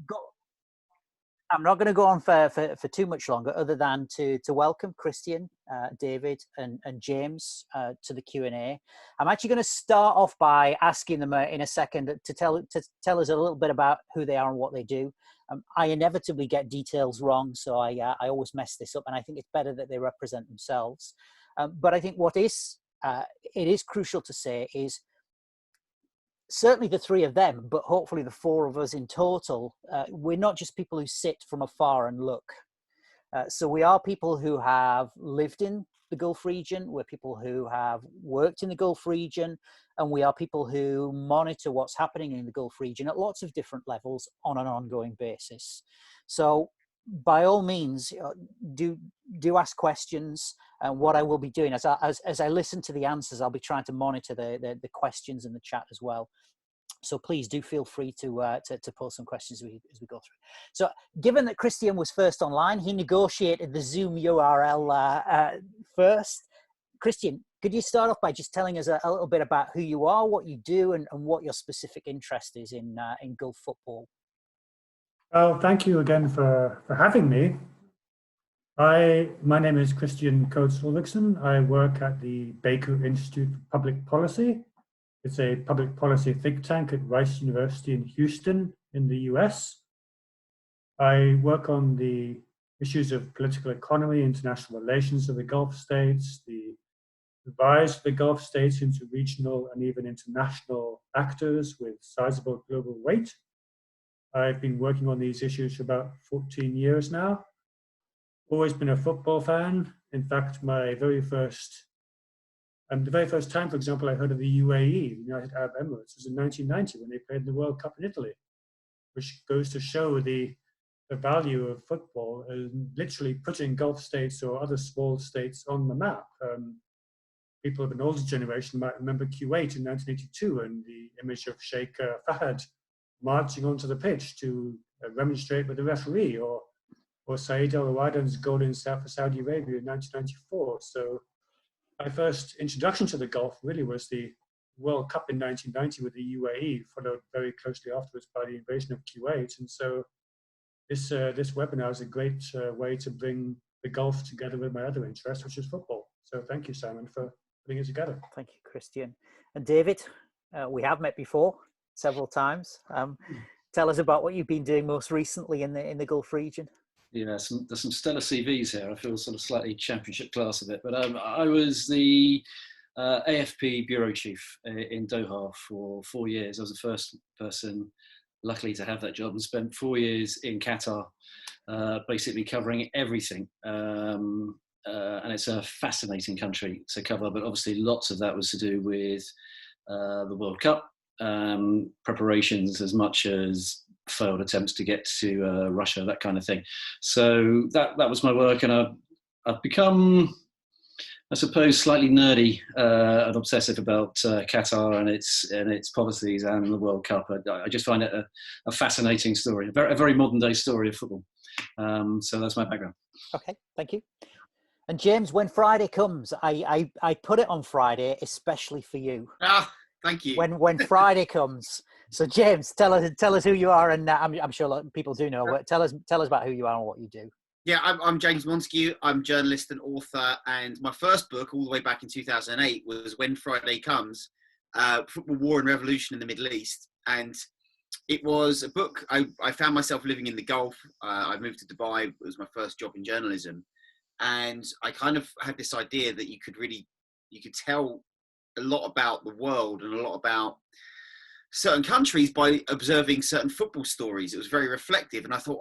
go, I'm not going to go on for too much longer, other than to welcome Kristian, David, and James to the Q&A. I'm actually going to start off by asking them in a second to tell us a little bit about who they are and what they do. I inevitably get details wrong, so I always mess this up, and I think it's better that they represent themselves. But I think what it is crucial to say is, certainly the three of them, but hopefully the four of us in total, we're not just people who sit from afar and look. So we are people who have lived in the Gulf region, we're people who have worked in the Gulf region, and we are people who monitor what's happening in the Gulf region at lots of different levels on an ongoing basis. So by all means, do ask questions. And what I will be doing as I listen to the answers, I'll be trying to monitor the questions in the chat as well. So please do feel free to pose some questions as we go through. So given that Kristian was first online, he negotiated the Zoom URL first. Kristian, could you start off by just telling us a little bit about who you are, what you do, and what your specific interest is in Gulf football? Well, thank you again for having me. My name is Kristian Ulrichsen. I work at the Baker Institute for Public Policy. It's a public policy think tank at Rice University in Houston in the US. I work on the issues of political economy, international relations of the Gulf states, the rise of the Gulf states into regional and even international actors with sizable global weight. I've been working on these issues for about 14 years now. Always been a football fan. In fact, the very first time, for example, I heard of the UAE, the United Arab Emirates, was in 1990 when they played in the World Cup in Italy, which goes to show the value of football and literally putting Gulf states or other small states on the map. People of an older generation might remember Kuwait in 1982 and the image of Sheikh Fahad marching onto the pitch to remonstrate with the referee, or Saeed Al-Rawaidan's goal in for Saudi Arabia in 1994. So my first introduction to the Gulf really was the World Cup in 1990 with the UAE, followed very closely afterwards by the invasion of Kuwait. And so this webinar is a great way to bring the Gulf together with my other interest, which is football. So thank you, Simon, for putting it together. Thank you, Kristian. And David, we have met before several times. Tell us about what you've been doing most recently in the Gulf region. Yeah, there's some stellar CVs here. I feel sort of slightly championship class of it. But I was the AFP bureau chief in Doha for 4 years. I was the first person, luckily, to have that job, and spent 4 years in Qatar, basically covering everything. And it's a fascinating country to cover, but obviously lots of that was to do with the World Cup, preparations as much as failed attempts to get to Russia, that kind of thing. So that was my work, and I've become, I suppose, slightly nerdy and obsessive about Qatar and its policies and the World Cup. I just find it a fascinating story, a very modern day story of football. So that's my background. Okay, thank you. And James, when Friday comes, I put it on Friday especially for you. Thank you. When Friday comes. So James, tell us who you are, and I'm sure a lot of people do know, but tell us about who you are and what you do. Yeah, I'm James Montague. I'm a journalist and author, and my first book, all the way back in 2008, was When Friday Comes, Football, War and Revolution in the Middle East. And it was a book, I found myself living in the Gulf. I moved to Dubai. It was my first job in journalism. And I kind of had this idea that you could tell a lot about the world and a lot about certain countries by observing certain football stories. It was very reflective, and I thought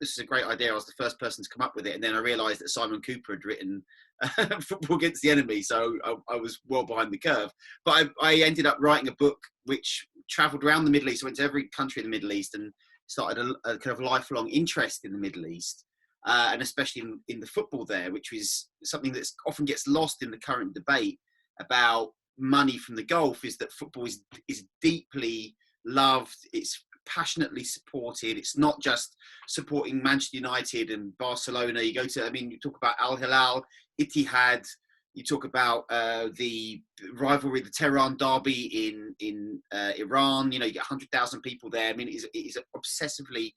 this is a great idea. I was the first person to come up with it, and then I realised that Simon Cooper had written Football Against the Enemy, so I was well behind the curve. But I ended up writing a book which travelled around the Middle East. I went to every country in the Middle East and started a kind of lifelong interest in the Middle East, and especially in the football there, which is something that often gets lost in the current debate about money from the Gulf. Is that football is deeply loved, it's passionately supported. It's not just supporting Manchester United and Barcelona. You talk about Al Hilal, Ittihad, You talk about the rivalry, the Tehran derby in Iran. You get 100,000 people there. I mean, it is an obsessively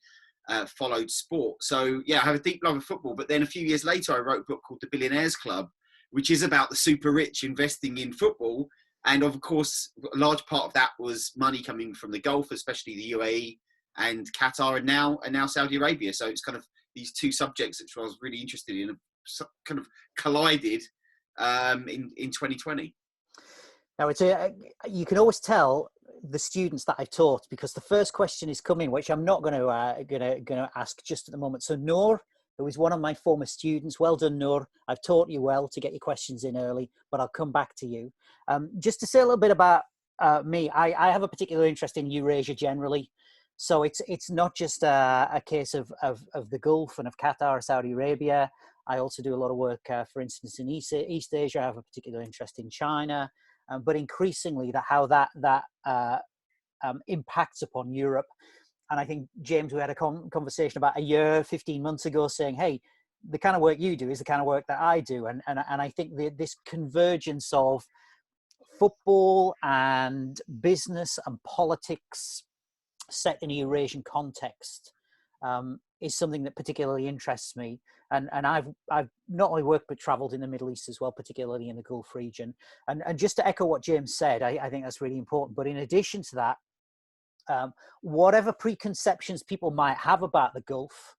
followed sport. So yeah, I have a deep love of football. But then a few years later, I wrote a book called The Billionaires Club, which is about the super rich investing in football. And of course, a large part of that was money coming from the Gulf, especially the UAE and Qatar, and now Saudi Arabia. So it's kind of these two subjects which I was really interested in, kind of collided in 2020. Now, you can always tell the students that I've taught, because the first question is coming, which I'm not going to ask just at the moment. So Noor, who is one of my former students, well done, Noor. I've taught you well to get your questions in early, but I'll come back to you. Just to say a little bit about me, I have a particular interest in Eurasia generally. So it's not just a case of the Gulf and of Qatar or Saudi Arabia. I also do a lot of work, for instance, in East Asia. I have a particular interest in China, but increasingly how that impacts upon Europe. And I think, James, we had a conversation about 15 months ago saying, hey, the kind of work you do is the kind of work that I do. And I think this convergence of football and business and politics set in a Eurasian context is something that particularly interests me. And I've not only worked but travelled in the Middle East as well, particularly in the Gulf region. And just to echo what James said, I think that's really important. But in addition to that, whatever preconceptions people might have about the Gulf,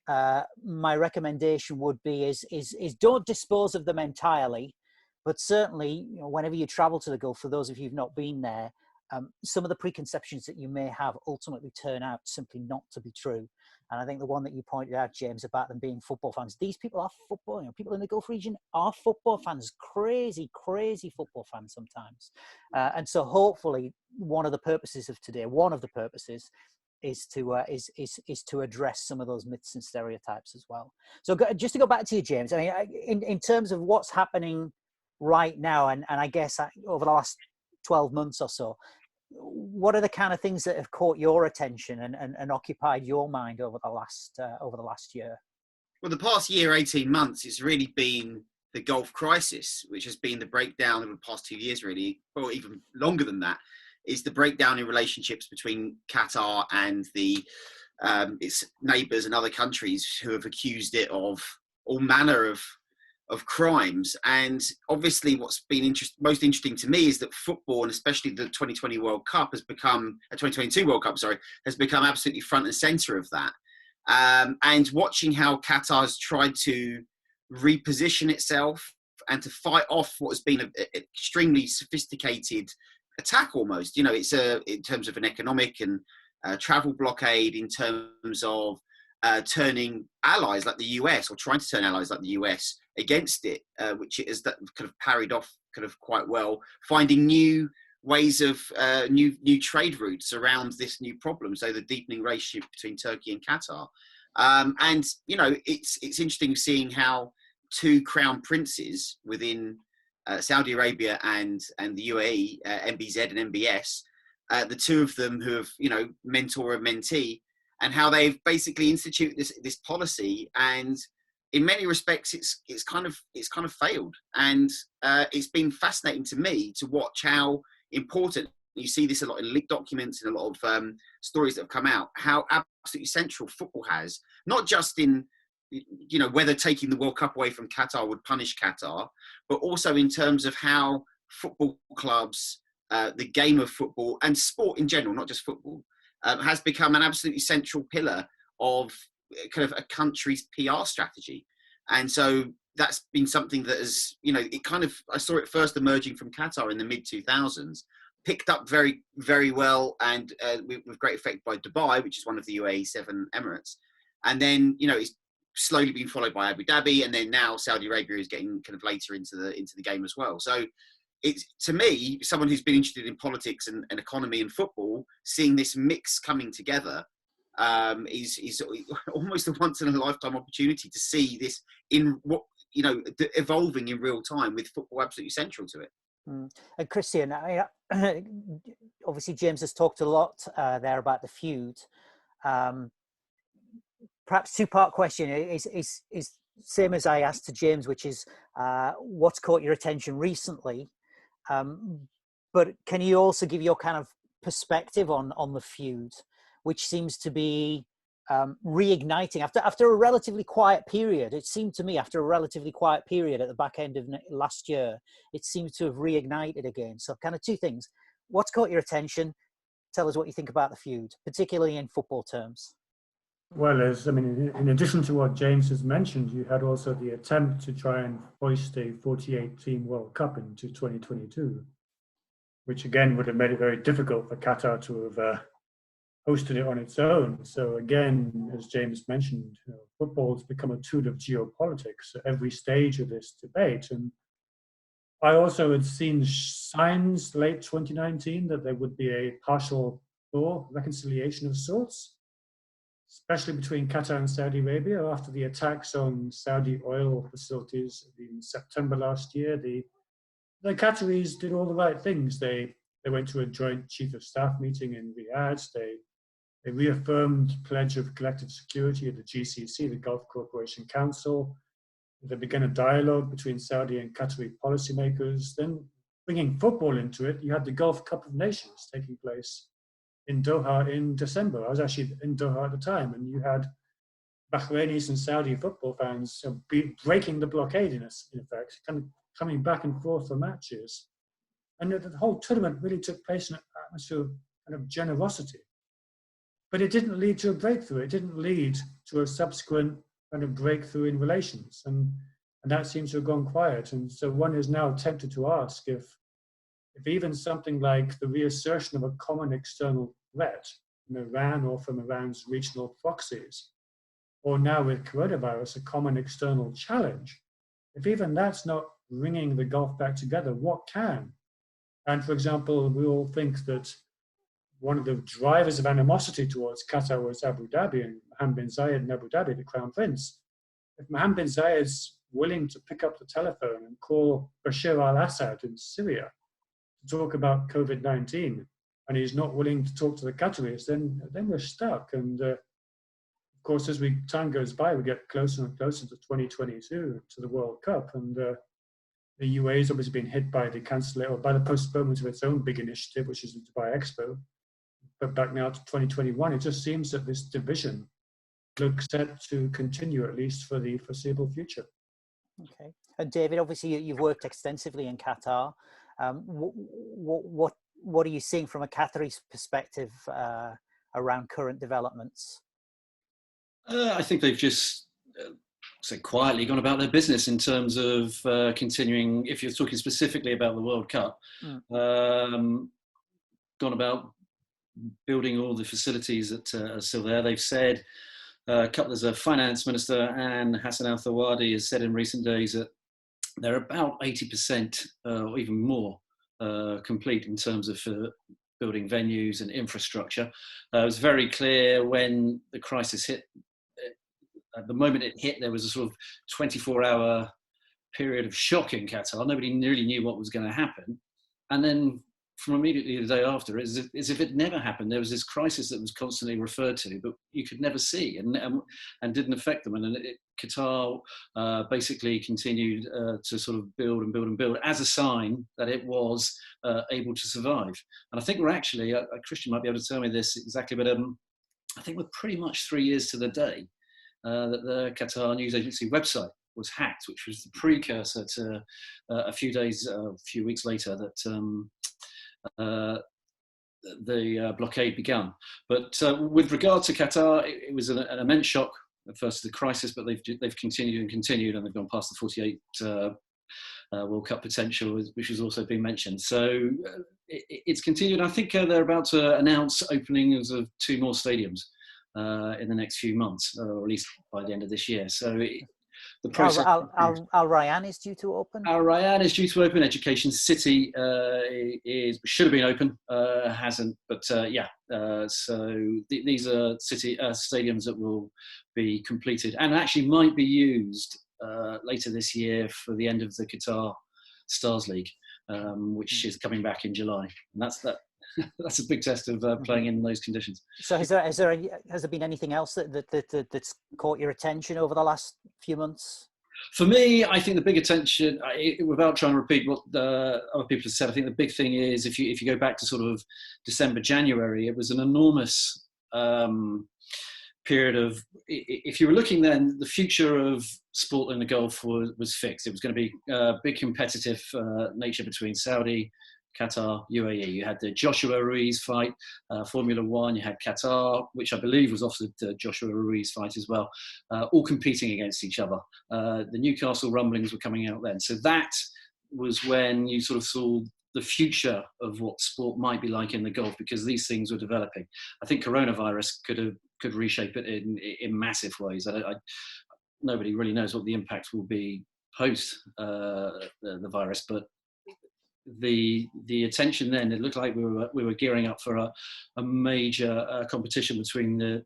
my recommendation would be is don't dispose of them entirely, but certainly, whenever you travel to the Gulf, for those of you who've not been there, some of the preconceptions that you may have ultimately turn out simply not to be true. And I think the one that you pointed out, James, about them being football fans, these people are football, people in the Gulf region are football fans, crazy football fans sometimes. And so hopefully one of the purposes is to address some of those myths and stereotypes as well. So just to go back to you, James, I mean, in terms of what's happening right now, and I guess over the last 12 months or so, what are the kind of things that have caught your attention and occupied your mind over the last year? Well, the past year, 18 months, it's really been the Gulf crisis, which has been the breakdown over the past 2 years, really, or even longer than that, is the breakdown in relationships between Qatar and its neighbours and other countries who have accused it of all manner of crimes. And obviously what's been most interesting to me is that football, and especially the 2022 World Cup has become absolutely front and centre of that. And watching how Qatar has tried to reposition itself and to fight off what has been an extremely sophisticated attack almost. It's in terms of an economic and travel blockade, in terms of turning allies like the US, or trying to turn allies like the US against it, which it has kind of parried off kind of quite well, finding new ways of new trade routes around this new problem. So the deepening relationship between Turkey and Qatar. And it's interesting seeing how two crown princes within Saudi Arabia and the UAE, MBZ and MBS, the two of them who have mentor and mentee, and how they've basically instituted this policy, and in many respects it's kind of failed. And it's been fascinating to me to watch how important, you see this a lot in leaked documents and a lot of stories that have come out, how absolutely central football has, not just in whether taking the World Cup away from Qatar would punish Qatar, but also in terms of how football clubs, the game of football and sport in general, not just football, has become an absolutely central pillar of kind of a country's PR strategy. And so that's been something that has, I saw it first emerging from Qatar in the mid-2000s, picked up very, very well, and with great effect by Dubai, which is one of the UAE 7 Emirates. And then, it's slowly been followed by Abu Dhabi, and then now Saudi Arabia is getting kind of later into the game as well. So it's, to me, someone who's been interested in politics and economy and football, seeing this mix coming together is almost a once in a lifetime opportunity to see this in what evolving in real time, with football absolutely central to it. And Kristian, obviously James has talked a lot there about the feud. Perhaps two-part question: is same as I asked to James, which is what's caught your attention recently? But can you also give your kind of perspective on the feud, which seems to be reigniting after a relatively quiet period? It seemed to me after a relatively quiet period at the back end of last year, it seems to have reignited again. So kind of two things. What's caught your attention? Tell us what you think about the feud, particularly in football terms. Well, in addition to what James has mentioned, you had also the attempt to try and hoist a 48-team World Cup into 2022, which again would have made it very difficult for Qatar to have hosted it on its own. So again, as James mentioned, football has become a tool of geopolitics at every stage of this debate. And I also had seen signs late 2019 that there would be a partial thaw reconciliation of sorts, especially between Qatar and Saudi Arabia after the attacks on Saudi oil facilities in September last year. The Qataris did all the right things. They went to a joint chief of staff meeting in Riyadh. They reaffirmed pledge of collective security at the GCC, the Gulf Cooperation Council. They began a dialogue between Saudi and Qatari policymakers. Then bringing football into it, you had the Gulf Cup of Nations taking place in Doha in December. I was actually in Doha at the time, and you had Bahrainis and Saudi football fans breaking the blockade in effect, kind of coming back and forth for matches. And the whole tournament really took place in an atmosphere of kind of generosity. But it didn't lead to a breakthrough. It didn't lead to a subsequent kind of breakthrough in relations. And that seems to have gone quiet. And so one is now tempted to ask if even something like the reassertion of a common external threat from Iran or from Iran's regional proxies, or now with coronavirus, a common external challenge, if even that's not bringing the Gulf back together, what can? And for example, we all think that one of the drivers of animosity towards Qatar was Abu Dhabi and Mohammed bin Zayed and Abu Dhabi, the Crown Prince. If Mohammed bin Zayed's willing to pick up the telephone and call Bashar al-Assad in Syria to talk about COVID-19, and he's not willing to talk to the Qataris, then we're stuck. And of course, as time goes by, we get closer and closer to 2022, to the World Cup. And the UAE has obviously been hit by the cancellation or by the postponement of its own big initiative, which is the Dubai Expo. But back now to 2021, it just seems that this division looks set to continue, at least for the foreseeable future. Okay. And David, obviously you've worked extensively in Qatar. What are you seeing from a Qatari perspective around current developments? I think they've just quietly gone about their business in terms of continuing, if you're talking specifically about the World Cup, gone about building all the facilities that are still there. They've said, there's a finance minister, Anne Hassan al-Thawadi, has said in recent days that they're about 80% or even more complete in terms of building venues and infrastructure. It was very clear when the crisis hit. At the moment it hit, there was a sort of 24-hour period of shock in Qatar. Nobody really knew what was going to happen. And then from immediately the day after, as if it never happened, there was this crisis that was constantly referred to, but you could never see and didn't affect them. And Qatar basically continued to sort of build and build and build as a sign that it was able to survive. And I think we're actually, Kristian might be able to tell me this exactly, but I think we're pretty much 3 years to the day that the Qatar news agency website was hacked, which was the precursor to a few weeks later that the blockade began. But with regard to Qatar, it was an immense shock at first to the crisis, but they've continued and continued, and they've gone past the 48 World Cup potential, which has also been mentioned. So it's continued. I think they're about to announce openings of 2 more stadiums in the next few months, or at least by the end of this year. So the process. Al Rayyan is due to open. Al Rayyan is due to open. Education City should have been open, hasn't. But so these are stadiums that will be completed and actually might be used later this year for the end of the Qatar Stars League, which is coming back in July. And that's a big test of playing in those conditions. So has there been anything else that's caught your attention over the last few months? For me, I think the big attention, without trying to repeat what the other people have said, I think the big thing is if you go back to sort of December, January, it was an enormous period of, if you were looking then, the future of sport in the Gulf was fixed. It was going to be a big competitive nature between Saudi, Qatar, UAE. You had the Joshua Ruiz fight, Formula One. You had Qatar, which I believe was offered the Joshua Ruiz fight as well, all competing against each other. The Newcastle rumblings were coming out then. So that was when you sort of saw the future of what sport might be like in the Gulf, because these things were developing. I think coronavirus could reshape it in massive ways. Nobody really knows what the impact will be post the virus, but the attention then, it looked like we were gearing up for a major competition between the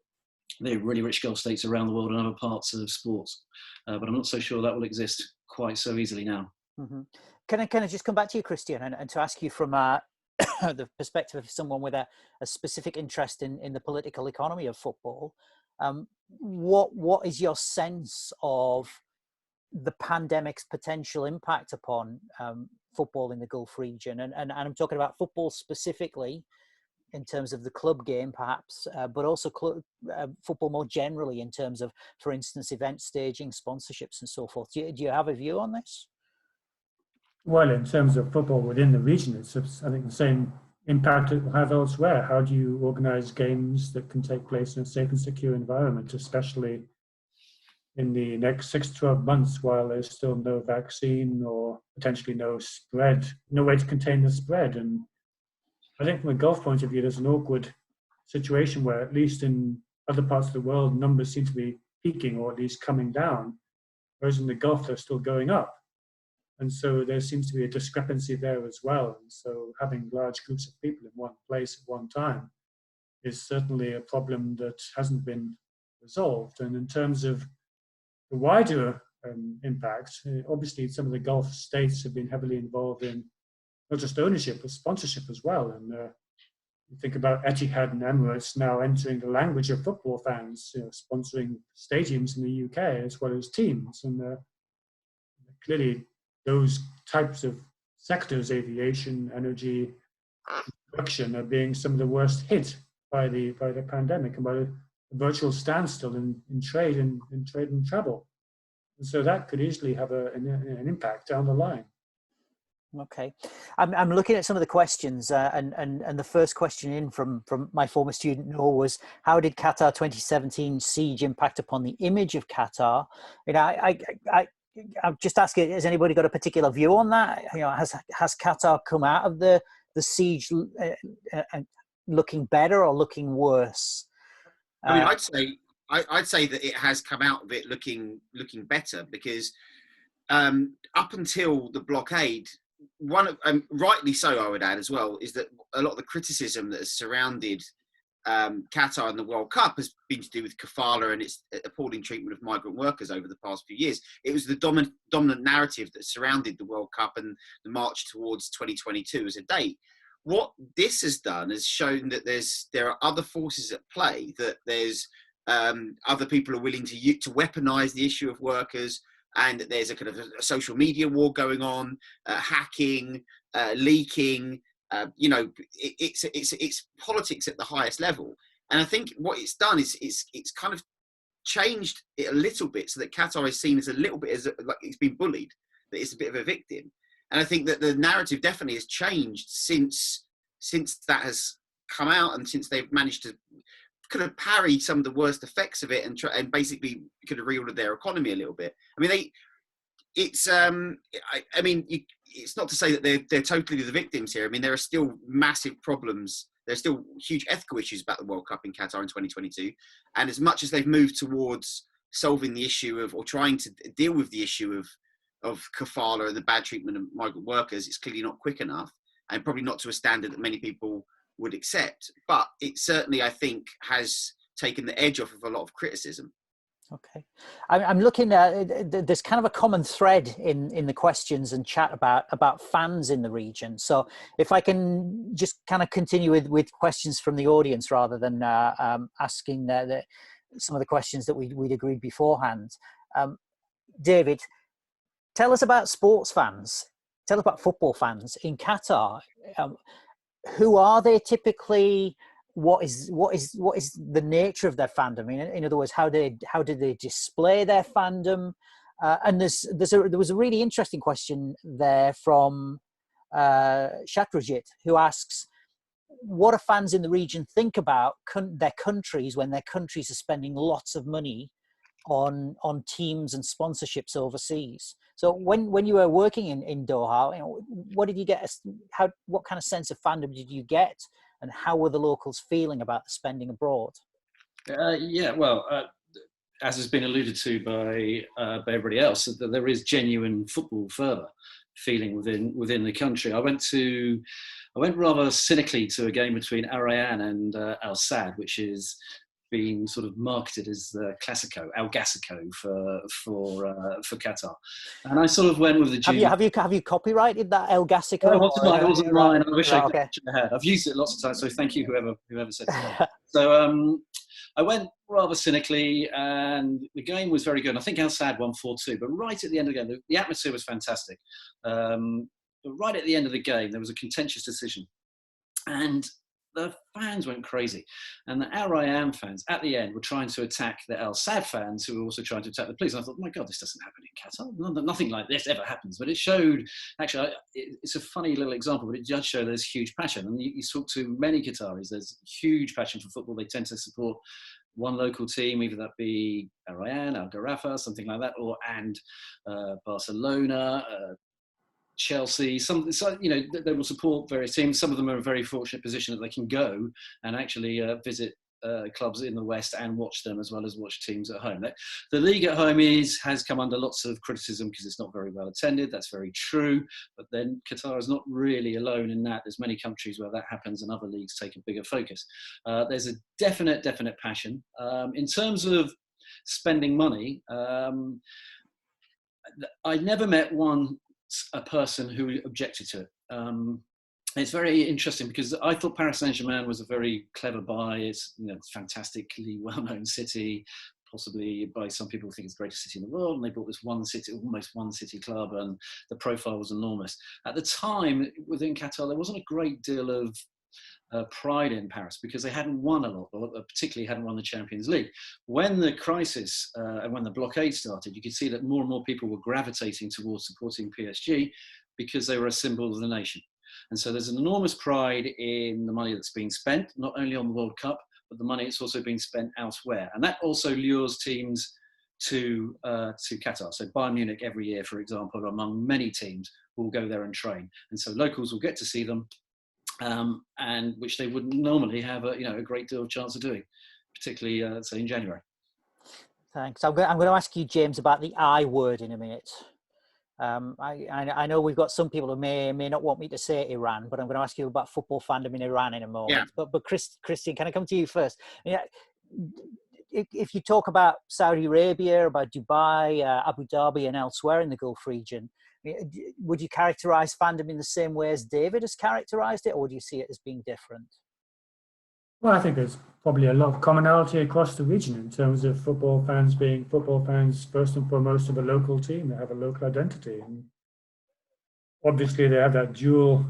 really rich Gulf states around the world and other parts of sports, but I'm not so sure that will exist quite so easily now. Mm-hmm. Can I just come back to you, Kristian, and to ask you from the perspective of someone with a specific interest in the political economy of football, what is your sense of the pandemic's potential impact upon football in the Gulf region? And I'm talking about football specifically in terms of the club game, perhaps, but also football more generally in terms of, for instance, event staging, sponsorships and so forth. Do you have a view on this? Well, in terms of football within the region, it's, I think, the same impact it will have elsewhere. How do you organize games that can take place in a safe and secure environment, especially in the next 6 to 12 months while there's still no vaccine or potentially no spread, no way to contain the spread? And I think from a Gulf point of view, there's an awkward situation where, at least in other parts of the world, numbers seem to be peaking or at least coming down, whereas in the Gulf, they're still going up. And so there seems to be a discrepancy there as well. And so having large groups of people in one place at one time is certainly a problem that hasn't been resolved. And in terms of the wider impact, obviously some of the Gulf states have been heavily involved in not just ownership, but sponsorship as well. And you think about Etihad and Emirates now entering the language of football fans, sponsoring stadiums in the UK as well as teams. And clearly those types of sectors, aviation, energy, construction, are being some of the worst hit by the pandemic and by the virtual standstill in trade and travel. And so that could easily have an impact down the line. Okay, I'm looking at some of the questions, and the first question in from my former student Noah was, how did Qatar 2017 siege impact upon the image of Qatar? I'm just asking, has anybody got a particular view on that? Has Qatar come out of the siege looking better or looking worse? I mean, I'd say that it has come out of it looking better, because up until the blockade, rightly so, I would add as well, is that a lot of the criticism that has surrounded Qatar and the World Cup has been to do with kafala and its appalling treatment of migrant workers over the past few years. It was the dominant narrative that surrounded the World Cup and the march towards 2022 as a date. What this has done is shown that there are other forces at play, that there's other people are willing to weaponize the issue of workers, and that there's a kind of a social media war going on, hacking, leaking. It's politics at the highest level. And I think what it's done is it's kind of changed it a little bit, so that Qatar is seen as a little bit as like it's been bullied, that it's a bit of a victim. And I think that the narrative definitely has changed since that has come out, and since they've managed to kind of parry some of the worst effects of it and basically kind of reorder their economy a little bit. I mean, it's not to say that they're totally the victims here. I mean, there are still massive problems. There's still huge ethical issues about the World Cup in Qatar in 2022. And as much as they've moved towards solving the issue of, or trying to deal with the issue of kafala and the bad treatment of migrant workers, it's clearly not quick enough, and probably not to a standard that many people would accept. But it certainly, I think, has taken the edge off of a lot of criticism. Okay, I'm looking at, there's kind of a common thread in the questions and chat about fans in the region. So if I can just kind of continue with questions from the audience rather than asking some of the questions that we'd agreed beforehand. David, tell us about sports fans. Tell us about football fans in Qatar. Who are they typically? What is the nature of their fandom? In other words, how do they display their fandom? And there was a really interesting question there from Shatrajit, who asks, what do fans in the region think about their countries when their countries are spending lots of money on teams and sponsorships overseas? So when you were working in Doha, what did you get? What kind of sense of fandom did you get? And how were the locals feeling about the spending abroad? Yeah, well, as has been alluded to by everybody else, that there is genuine football fervour feeling within the country. I went rather cynically to a game between Al Rayyan and Al Sadd, which is being sort of marketed as the Classico, El Gassico for Qatar, and I sort of went with the. Have you copyrighted that El Gassico? No, it wasn't mine. I wish I okay. had. I've used it lots of times, so thank you whoever said that. So I went rather cynically, and the game was very good. And I think Al Sadd won 4-2, but right at the end of the game, the atmosphere was fantastic. But right at the end of the game, there was a contentious decision, and the fans went crazy. And the Al Rayyan fans at the end were trying to attack the Al Sadd fans, who were also trying to attack the police. And I thought, my God, this doesn't happen in Qatar. Nothing like this ever happens. But it showed, actually, it's a funny little example, but it does show there's huge passion. And you talk to many Qataris, there's huge passion for football. They tend to support one local team, either that be Al Rayyan, Al Gharafa, something like that, and Barcelona, Chelsea, they will support various teams. Some of them are in a very fortunate position that they can go and actually visit clubs in the West and watch them, as well as watch teams at home. The league at home has come under lots of criticism because it's not very well attended. That's very true. But then Qatar is not really alone in that. There's many countries where that happens, and other leagues take a bigger focus. There's a definite passion. In terms of spending money, I never met a person who objected to it. It's very interesting because I thought Paris Saint-Germain was a very clever buy. It's fantastically well-known city, possibly by some people think it's the greatest city in the world, and they bought this almost one city club, and the profile was enormous. At the time, within Qatar, there wasn't a great deal of pride in Paris because they hadn't won a lot, or particularly hadn't won the Champions League. When the crisis and when the blockade started, you could see that more and more people were gravitating towards supporting PSG because they were a symbol of the nation. And so there's an enormous pride in the money that's being spent, not only on the World Cup, but the money that's also being spent elsewhere. And that also lures teams to Qatar. So Bayern Munich every year, for example, among many teams, will go there and train. And so locals will get to see them, and which they wouldn't normally have a great deal of chance of doing, particularly say in January. Thanks. I'm going to ask you, James, about the I word in a minute. I know we've got some people who may not want me to say Iran, but I'm going to ask you about football fandom in Iran in a moment. Yeah. But Kristian, can I come to you first? Yeah. If you talk about Saudi Arabia, about Dubai, Abu Dhabi, and elsewhere in the Gulf region, would you characterize fandom in the same way as David has characterized it, or do you see it as being different? Well, I think there's probably a lot of commonality across the region in terms of football fans being football fans first and foremost of a local team. They have a local identity. And obviously, they have that dual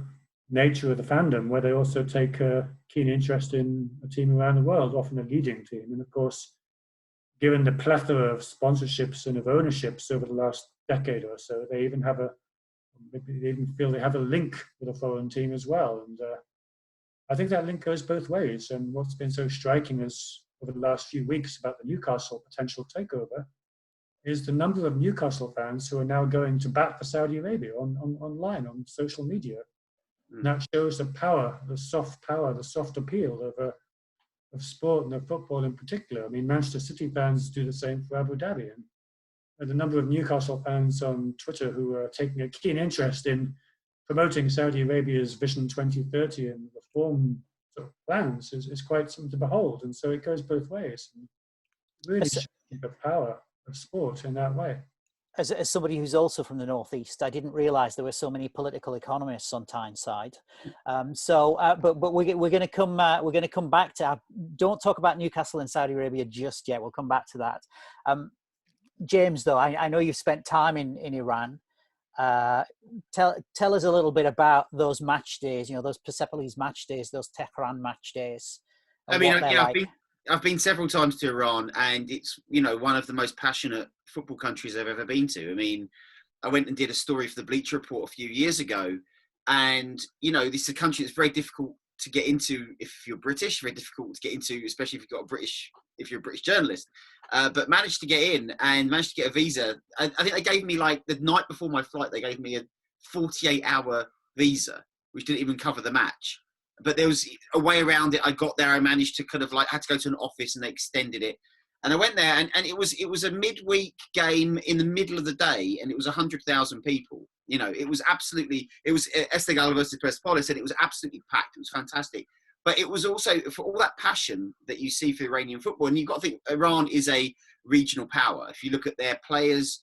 nature of the fandom where they also take a keen interest in a team around the world, often a leading team. And of course, given the plethora of sponsorships and of ownerships over the last decade or so, they even feel they have a link with a foreign team as well. And I think that link goes both ways. And what's been so striking is over the last few weeks about the Newcastle potential takeover is the number of Newcastle fans who are now going to bat for Saudi Arabia online, on social media. And that shows the power, the soft appeal of sport and of football in particular. I mean, Manchester City fans do the same for Abu Dhabi. And the number of Newcastle fans on Twitter who are taking a keen interest in promoting Saudi Arabia's Vision 2030 and reform sort of plans is quite something to behold. And so it goes both ways. And really As, showing the power of sport in that way. as somebody who's also from the Northeast, I didn't realise there were so many political economists on Tyneside. But we're going to come back to. Don't talk about Newcastle and Saudi Arabia just yet. We'll come back to that. James, though, I know you've spent time in Iran. Tell us a little bit about those match days. Those Persepolis match days, those Tehran match days. I mean, I've been several times to Iran, and it's one of the most passionate football countries I've ever been to. I mean, I went and did a story for the Bleacher Report a few years ago, and this is a country that's very difficult to get into if you're British. Very difficult to get into, especially if you're a British journalist. But managed to get in and managed to get a visa. I think they gave me, like, the night before my flight, they gave me a 48-hour visa, which didn't even cover the match. But there was a way around it. I got there. I managed to had to go to an office, and they extended it. And I went there, and it was a midweek game in the middle of the day, and it was 100,000 people. It was Esteghlal versus Persepolis, and it was absolutely packed. It was fantastic. But it was also, for all that passion that you see for Iranian football, and you've got to think Iran is a regional power. If you look at their players,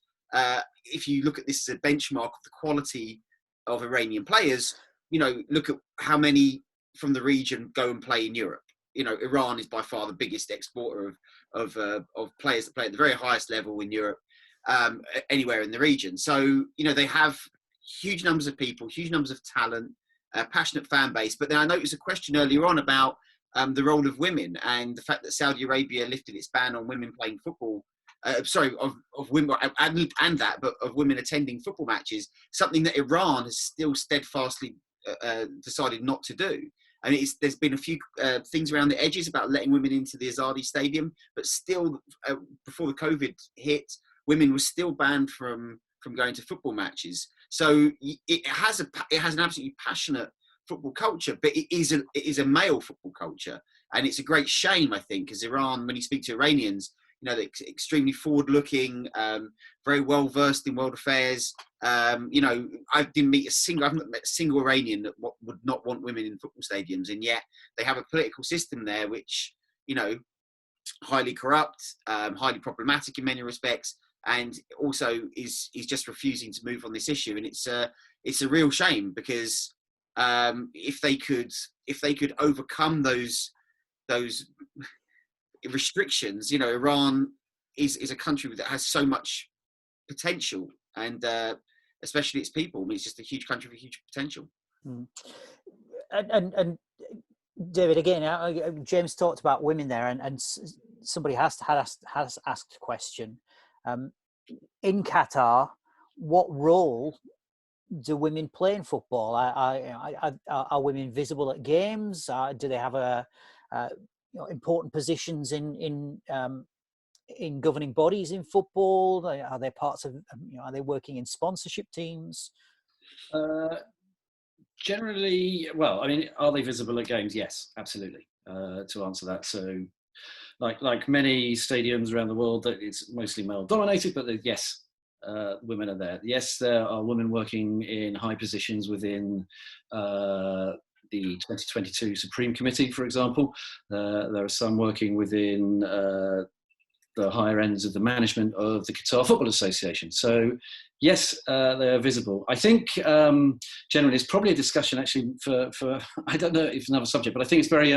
if you look at this as a benchmark of the quality of Iranian players, look at how many from the region go and play in Europe. Iran is by far the biggest exporter of players that play at the very highest level in Europe, anywhere in the region. So, they have huge numbers of people, huge numbers of talent, passionate fan base. But then I noticed a question earlier on about the role of women and the fact that Saudi Arabia lifted its ban on women playing football. Of women but of women attending football matches, something that Iran has still steadfastly decided not to do. I mean, there's been a few things around the edges about letting women into the Azadi Stadium, but still, before the COVID hit, women were still banned from going to football matches. So it has an absolutely passionate football culture, but it is a male football culture, and it's a great shame, I think, because Iran, when you speak to Iranians, they're extremely forward-looking, very well-versed in world affairs. I haven't met a single Iranian that would not want women in football stadiums, and yet they have a political system there which, highly corrupt, highly problematic in many respects, and also is just refusing to move on this issue. And it's a real shame, because if they could overcome those restrictions, Iran is a country that has so much potential, and especially its people. I mean, it's just a huge country with huge potential. And David, again, James talked about women there, and somebody has asked a question. In Qatar, what role do women play in football? Are women visible at games? Do they have important positions in governing bodies in football? Are they parts of? Are they working in sponsorship teams? Generally, well, I mean, are they visible at games? Yes, absolutely. To answer that, so like many stadiums around the world, that it's mostly male dominated, but yes, women are there. Yes, there are women working in high positions within the 2022 Supreme Committee, for example. There are some working within the higher ends of the management of the Qatar Football Association. So, yes, they're visible. I think generally it's probably a discussion actually for I don't know if it's another subject, but I think it's very,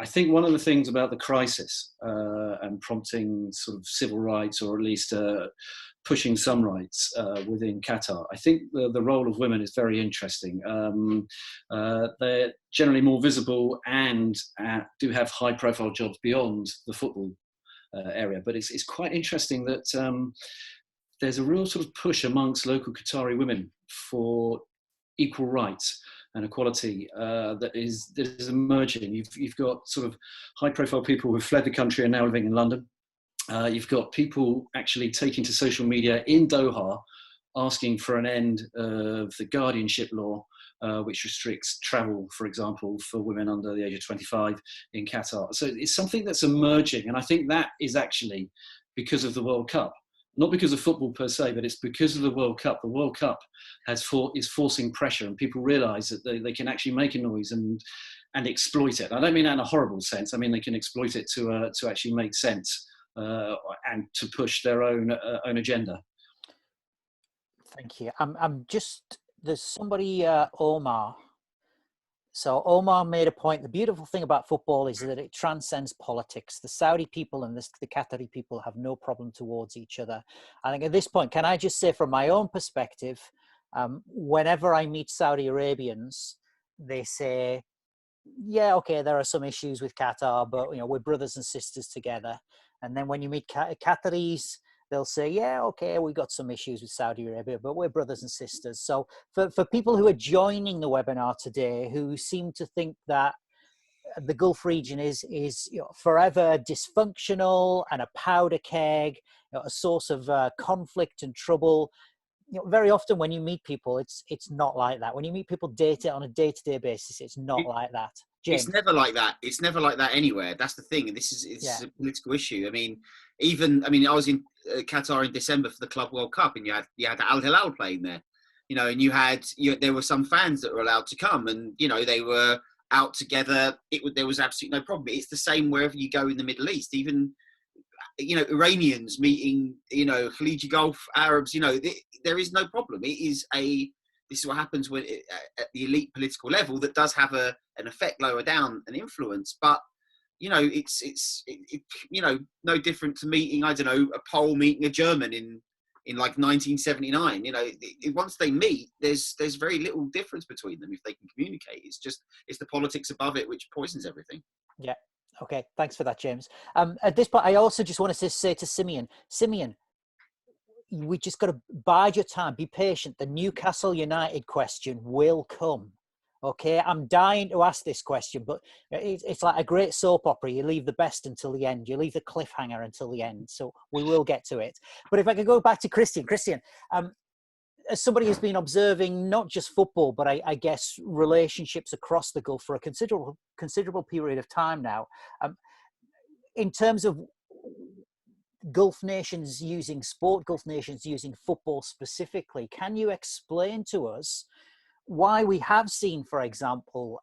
I think one of the things about the crisis and prompting sort of civil rights, or at least pushing some rights within Qatar, I think the role of women is very interesting. They're generally more visible and do have high profile jobs beyond the football area. But it's quite interesting that there's a real sort of push amongst local Qatari women for equal rights and equality that is emerging. You've got sort of high profile people who've fled the country and now living in London. You've got people actually taking to social media in Doha asking for an end of the guardianship law, which restricts travel, for example, for women under the age of 25 in Qatar. So it's something that's emerging. And I think that is actually because of the World Cup. not because of football per se, but it's because of the World Cup. The World Cup is forcing pressure, and people realise that they can actually make a noise and exploit it. I don't mean that in a horrible sense. I mean they can exploit it to actually make sense and to push their own agenda. Thank you. There's somebody, Omar. So Omar made a point. The beautiful thing about football is that it transcends politics. The Saudi people and the Qatari people have no problem towards each other. I think at this point, can I just say from my own perspective, whenever I meet Saudi Arabians, they say, yeah, okay, there are some issues with Qatar, but we're brothers and sisters together. And then when you meet Qataris, they'll say, yeah, okay, we got some issues with Saudi Arabia, but we're brothers and sisters. So for people who are joining the webinar today, who seem to think that the Gulf region is forever dysfunctional and a powder keg, a source of conflict and trouble, very often when you meet people, it's not like that. When you meet people on a day-to-day basis, it's not like that. James? It's never like that. It's never like that anywhere. That's the thing. It's a political issue. I was in Qatar in December for the Club World Cup, and you had Al Hilal playing there, and there were some fans that were allowed to come, and they were out together. There was absolutely no problem. It's the same wherever you go in the Middle East. Even Iranians meeting Khaliji Gulf Arabs. There is no problem. This is what happens when at the elite political level that does have an effect lower down, an influence, but it's no different to meeting, I don't know, a Pole meeting a German in like 1979. Once they meet, there's very little difference between them if they can communicate. It's the politics above it which poisons everything. Yeah. Okay. Thanks for that, James. At this point, I also just wanted to say to Simeon, we just got to bide your time, be patient. The Newcastle United question will come. Okay, I'm dying to ask this question, but it's like a great soap opera. You leave the best until the end. You leave the cliffhanger until the end. So we will get to it. But if I could go back to Kristian. Kristian, as somebody who's been observing not just football, but I guess relationships across the Gulf for a considerable period of time now, in terms of Gulf nations using sport, Gulf nations using football specifically, can you explain to us why we have seen, for example,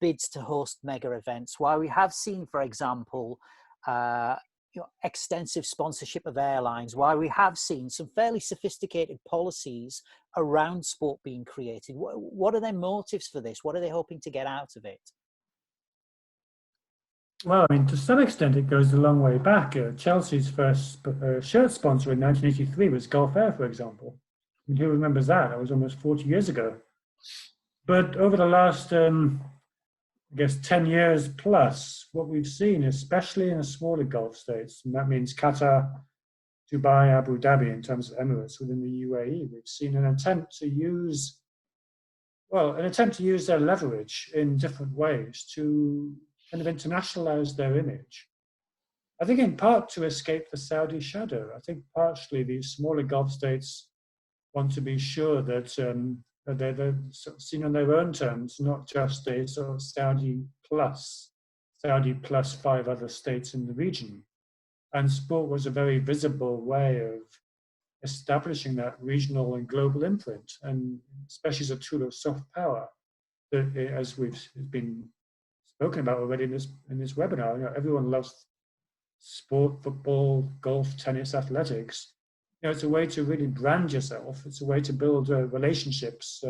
bids to host mega events, why we have seen, for example, extensive sponsorship of airlines, why we have seen some fairly sophisticated policies around sport being created? What are their motives for this? What are they hoping to get out of it? Well, to some extent, it goes a long way back. Chelsea's first shirt sponsor in 1983 was Gulf Air, for example. Who remembers that? That was almost 40 years ago. But over the last, 10 years plus, what we've seen, especially in the smaller Gulf states, and that means Qatar, Dubai, Abu Dhabi, in terms of Emirates within the UAE, we've seen an attempt to use their leverage in different ways to kind of internationalize their image. I think in part to escape the Saudi shadow. I think partially these smaller Gulf states want to be sure that they're sort of seen on their own terms, not just a sort of Saudi plus 5 other states in the region. And sport was a very visible way of establishing that regional and global imprint, and especially as a tool of soft power, that, as we've been spoken about already in this webinar, everyone loves sport, football, golf, tennis, athletics. It's a way to really brand yourself. It's a way to build relationships,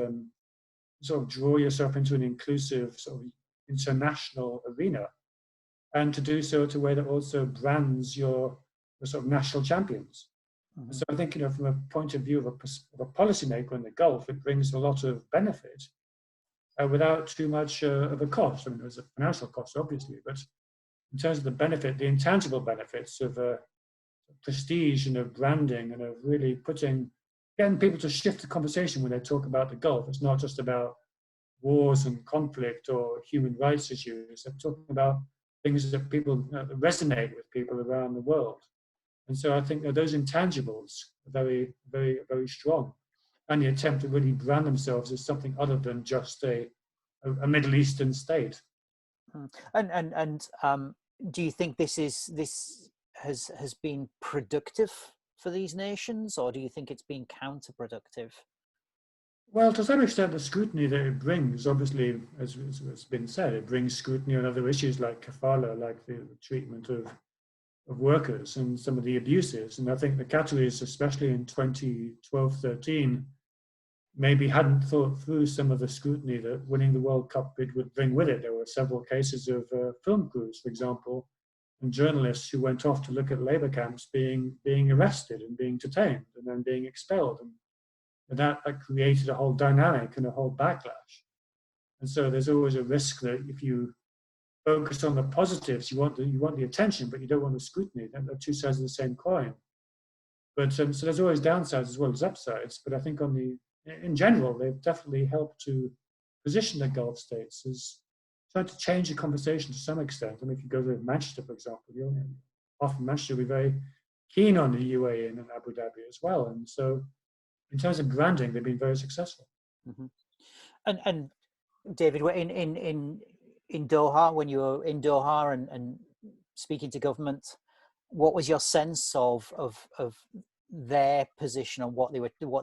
sort of draw yourself into an inclusive sort of international arena, and to do so in a way that also brands your sort of national champions. Mm-hmm. So I think, from a point of view of a policymaker in the Gulf, it brings a lot of benefit without too much of a cost. There's a financial cost, obviously, but in terms of the benefit, the intangible benefits of prestige and of branding and of really getting people to shift the conversation when they talk about the Gulf. It's not just about wars and conflict or human rights issues. They're talking about things that people that resonate with people around the world. And so I think that those intangibles are very, very, very strong. And the attempt to really brand themselves as something other than just a Middle Eastern state. And do you think this has been productive for these nations, or do you think it's been counterproductive? Well, to some extent, the scrutiny that it brings, obviously, as has been said, it brings scrutiny on other issues like kafala, like the treatment of workers and some of the abuses. And I think the Qataris, especially in 2012-13, maybe hadn't thought through some of the scrutiny that winning the World Cup bid would bring with it. There were several cases of film crews, for example, and journalists who went off to look at labor camps being arrested and being detained and then being expelled. And that created a whole dynamic and a whole backlash. And so there's always a risk that if you focus on the positives, you want the attention, but you don't want the scrutiny. They're two sides of the same coin. But so there's always downsides as well as upsides. But I think in general, they've definitely helped to position the Gulf states as trying to change the conversation to some extent. I mean, if you go to Manchester, for example, often Manchester will be very keen on the UAE and Abu Dhabi as well. And so in terms of branding, they've been very successful. Mm-hmm. And David, in Doha, when you were in Doha and speaking to government, what was your sense of their position on what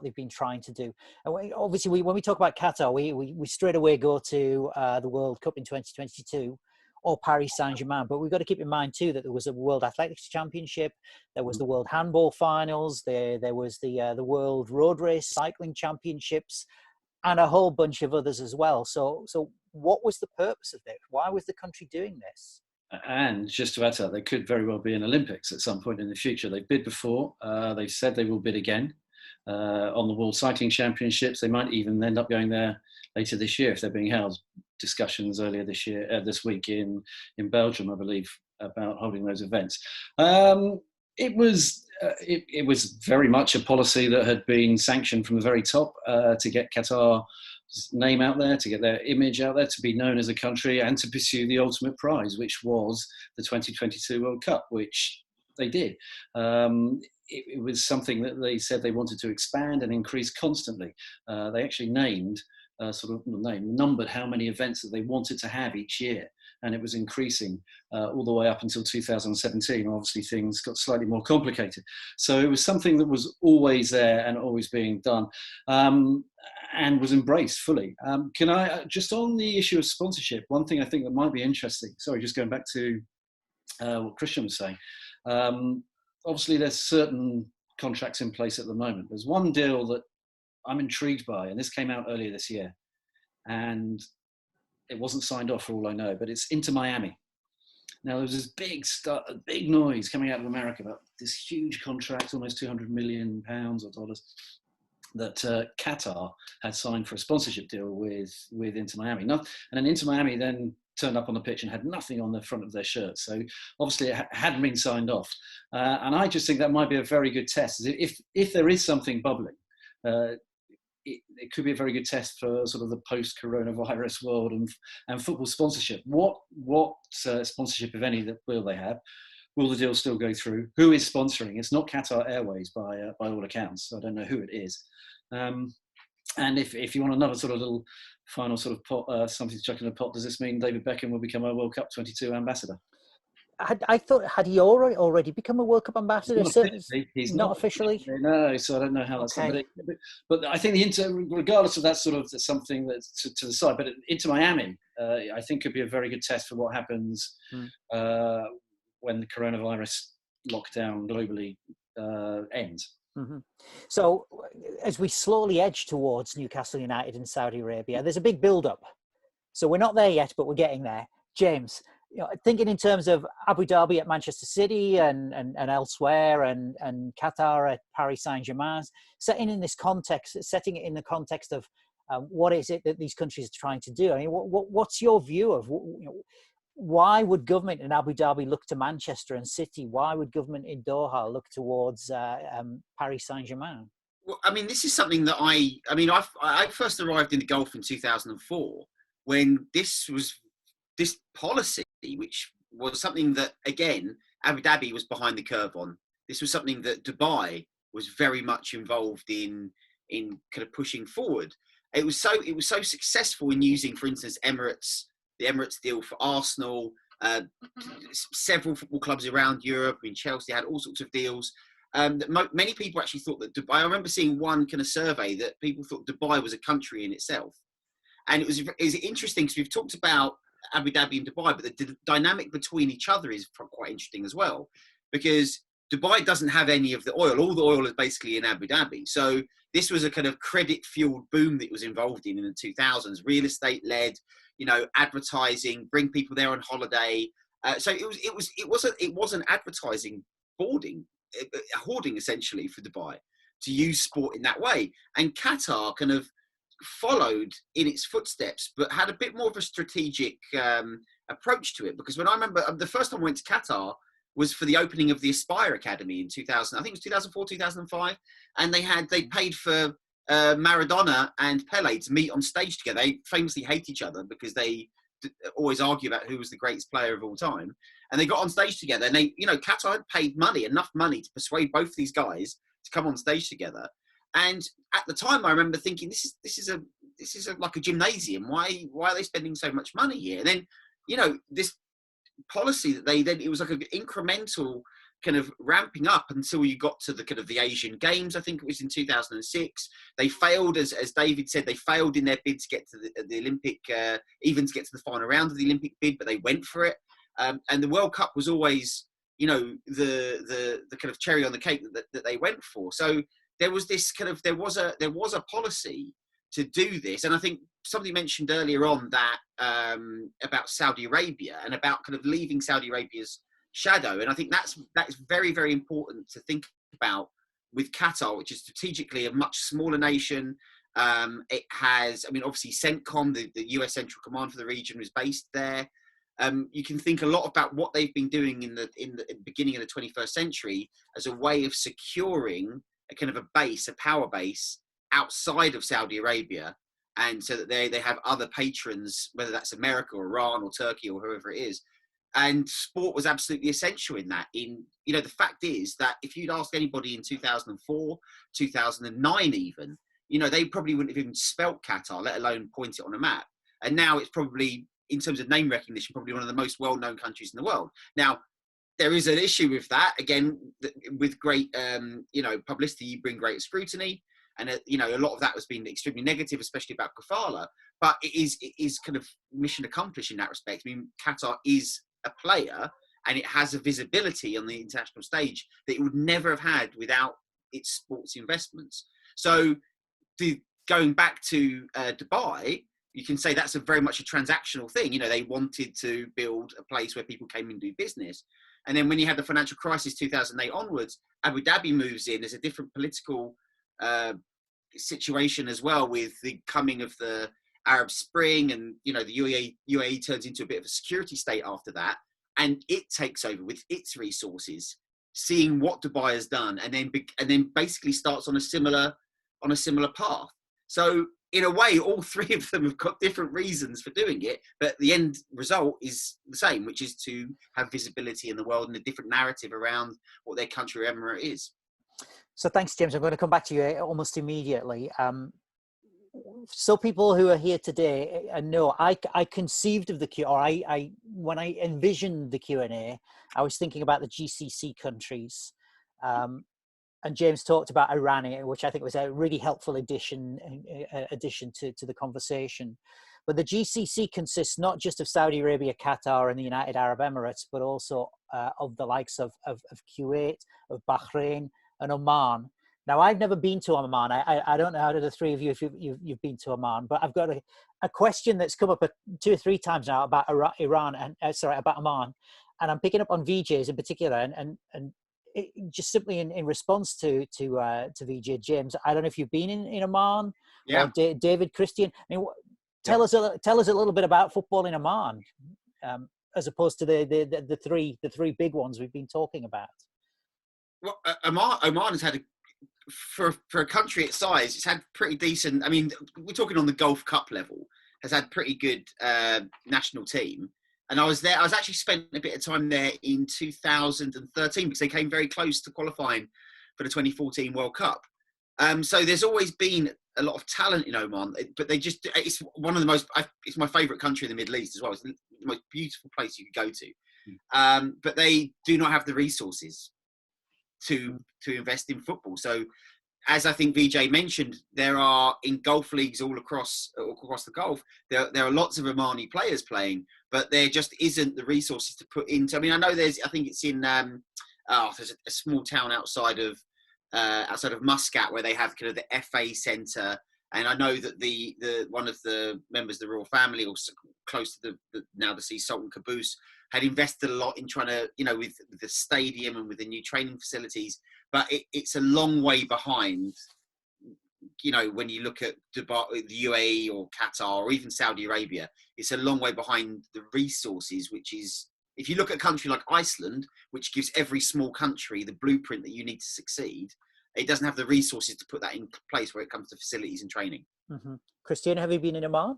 they've been trying to do? And obviously, when we talk about Qatar, we straight away go to the World Cup in 2022 or Paris Saint-Germain, but we've got to keep in mind too that there was a World Athletics Championship, there was the World Handball Finals, there was the World Road Race Cycling Championships, and a whole bunch of others as well. So what was the purpose of this? Why was the country doing this? And just to add to that, there could very well be an Olympics at some point in the future. They've bid before. They've said they will bid again on the World Cycling Championships. They might even end up going there later this year if they're being held. Discussions earlier this week in Belgium, I believe, about holding those events. It was very much a policy that had been sanctioned from the very top to get Qatar's name out there, to get their image out there, to be known as a country, and to pursue the ultimate prize, which was the 2022 World Cup, which they did. It was something that they said they wanted to expand and increase constantly. They actually numbered how many events that they wanted to have each year, and it was increasing all the way up until 2017. Obviously, things got slightly more complicated. So it was something that was always there and always being done, and was embraced fully. Can I, just on the issue of sponsorship, one thing I think that might be interesting, sorry, just going back to what Kristian was saying, obviously there's certain contracts in place at the moment. There's one deal that I'm intrigued by, and this came out earlier this year, and it wasn't signed off for all I know, but it's Inter Miami. Now, there was this big noise coming out of America about this huge contract, almost £200 million or dollars, that Qatar had signed for a sponsorship deal with Inter Miami. And then Inter Miami then turned up on the pitch and had nothing on the front of their shirt. So obviously it hadn't been signed off. And I just think that might be a very good test. If there is something bubbling, it could be a very good test for sort of the post-coronavirus world and football sponsorship. What sponsorship, if any, that will they have? Will the deal still go through? Who is sponsoring? It's not Qatar Airways by all accounts. I don't know who it is. And if you want another sort of little final sort of pot, something to chuck in a pot, does this mean David Beckham will become a World Cup 22 ambassador? I thought, had he already become a World Cup ambassador? He's not officially. No, so I don't know how that's. Okay. But I think regardless of that sort of something that's to the side, but Inter Miami, I think could be a very good test for what happens when the coronavirus lockdown globally ends. Mm-hmm. So as we slowly edge towards Newcastle United and Saudi Arabia, there's a big build-up. So we're not there yet, but we're getting there. James, thinking in terms of Abu Dhabi at Manchester City and elsewhere, and Qatar at Paris Saint-Germain, setting it in the context of what is it that these countries are trying to do? I mean, what's your view of why would government in Abu Dhabi look to Manchester and City? Why would government in Doha look towards Paris Saint-Germain? Well, I mean, this is something that I first arrived in the Gulf in 2004 when this policy, which was something that, again, Abu Dhabi was behind the curve on. This was something that Dubai was very much involved in kind of pushing forward. It was so successful in using, for instance, the Emirates deal for Arsenal, several football clubs around Europe. I mean, Chelsea had all sorts of deals. Many people actually thought that Dubai, I remember seeing one kind of survey that people thought Dubai was a country in itself. And it was interesting because we've talked about Abu Dhabi and Dubai, but the dynamic between each other is quite interesting as well, because Dubai doesn't have any of the oil. All the oil is basically in Abu Dhabi. So this was a kind of credit-fueled boom that was involved in the 2000s, real estate-led, advertising, bring people there on holiday. So it was an advertising hoarding essentially for Dubai to use sport in that way. And Qatar kind of followed in its footsteps, but had a bit more of a strategic approach to it. Because when I remember the first time I went to Qatar was for the opening of the Aspire Academy in 2000, I think it was 2004, 2005. And they paid for Maradona and Pele to meet on stage together. They famously hate each other because they always argue about who was the greatest player of all time. And they got on stage together, and Qatar had paid enough money to persuade both these guys to come on stage together. And at the time, I remember thinking, this is like a gymnasium. Why are they spending so much money here? And then, this policy that it was like an incremental kind of ramping up until you got to the kind of the Asian Games. I think it was in 2006. They failed, as David said, they failed in their bid to get to the Olympic, even to get to the final round of the Olympic bid, but they went for it. And the World Cup was always, the kind of cherry on the cake that they went for. So there was this kind of, there was a policy to do this. And I think somebody mentioned earlier on that about Saudi Arabia and about kind of leaving Saudi Arabia's shadow. And I think that's very, very important to think about with Qatar, which is strategically a much smaller nation. It has, obviously CENTCOM, the US Central Command for the region, was based there. You can think a lot about what they've been doing in the beginning of the 21st century as a way of securing a kind of a power base outside of Saudi Arabia, and so that they have other patrons, whether that's America or Iran or Turkey or whoever it is. And sport was absolutely essential in that. The fact is that if you'd asked anybody in 2004, 2009 even, they probably wouldn't have even spelt Qatar, let alone point it on a map. And now it's probably, in terms of name recognition, probably one of the most well-known countries in the world. Now, there is an issue with that. Again, with great, publicity, you bring great scrutiny. And, a lot of that has been extremely negative, especially about Kafala. But it is kind of mission accomplished in that respect. Qatar is a player, and it has a visibility on the international stage that it would never have had without its sports investments. So going back to Dubai, you can say that's very much a transactional thing. They wanted to build a place where people came and do business. And then when you had the financial crisis, 2008 onwards, Abu Dhabi moves in. There's a different political situation as well, with the coming of the Arab Spring, and the UAE turns into a bit of a security state after that, and it takes over with its resources, seeing what Dubai has done, and then basically starts on a similar path. So in a way, all three of them have got different reasons for doing it, but the end result is the same, which is to have visibility in the world and a different narrative around what their country or emirate is. So thanks, James. I'm going to come back to you almost immediately. So people who are here today know I conceived of the Q, or when I envisioned the Q&A, I was thinking about the GCC countries. And James talked about Iran, which I think was a really helpful addition to the conversation. But the GCC consists not just of Saudi Arabia, Qatar, and the United Arab Emirates, but also of the likes of Kuwait, of Bahrain, and Oman. Now, I've never been to Oman. I don't know how the three of you, if you've been to Oman, but I've got a question that's come up 2 or 3 times now about about Oman, and I'm picking up on VJ's in particular, and just simply in response to VJ, James. I don't know if you've been in Oman, yeah. Or David, Kristian. Tell us a little bit about football in Oman, as opposed to the three big ones we've been talking about. Well, Oman has had for a country its size, it's had pretty decent. We're talking on the Gulf Cup level. Has had pretty good national team. And I was there. I was actually spent a bit of time there in 2013 because they came very close to qualifying for the 2014 World Cup. So there's always been a lot of talent in Oman, but it's one of the most. It's my favourite country in the Middle East as well. It's the most beautiful place you could go to, but they do not have the resources to invest in football. So, as I think VJ mentioned, there are in golf leagues all across the Gulf. There are lots of Omani players playing, but there just isn't the resources to put into. I mean, I know there's. I think it's in. There's a small town outside of Muscat where they have kind of the FA centre, and I know that the one of the members of the royal family, also close to the deceased Sultan Qaboos, had invested a lot in trying to, with the stadium and with the new training facilities. But it's a long way behind, when you look at Dubai, the UAE or Qatar or even Saudi Arabia. It's a long way behind the resources, which is, if you look at a country like Iceland, which gives every small country the blueprint that you need to succeed, it doesn't have the resources to put that in place where it comes to facilities and training. Mm-hmm. Kristian, have you been in Oman?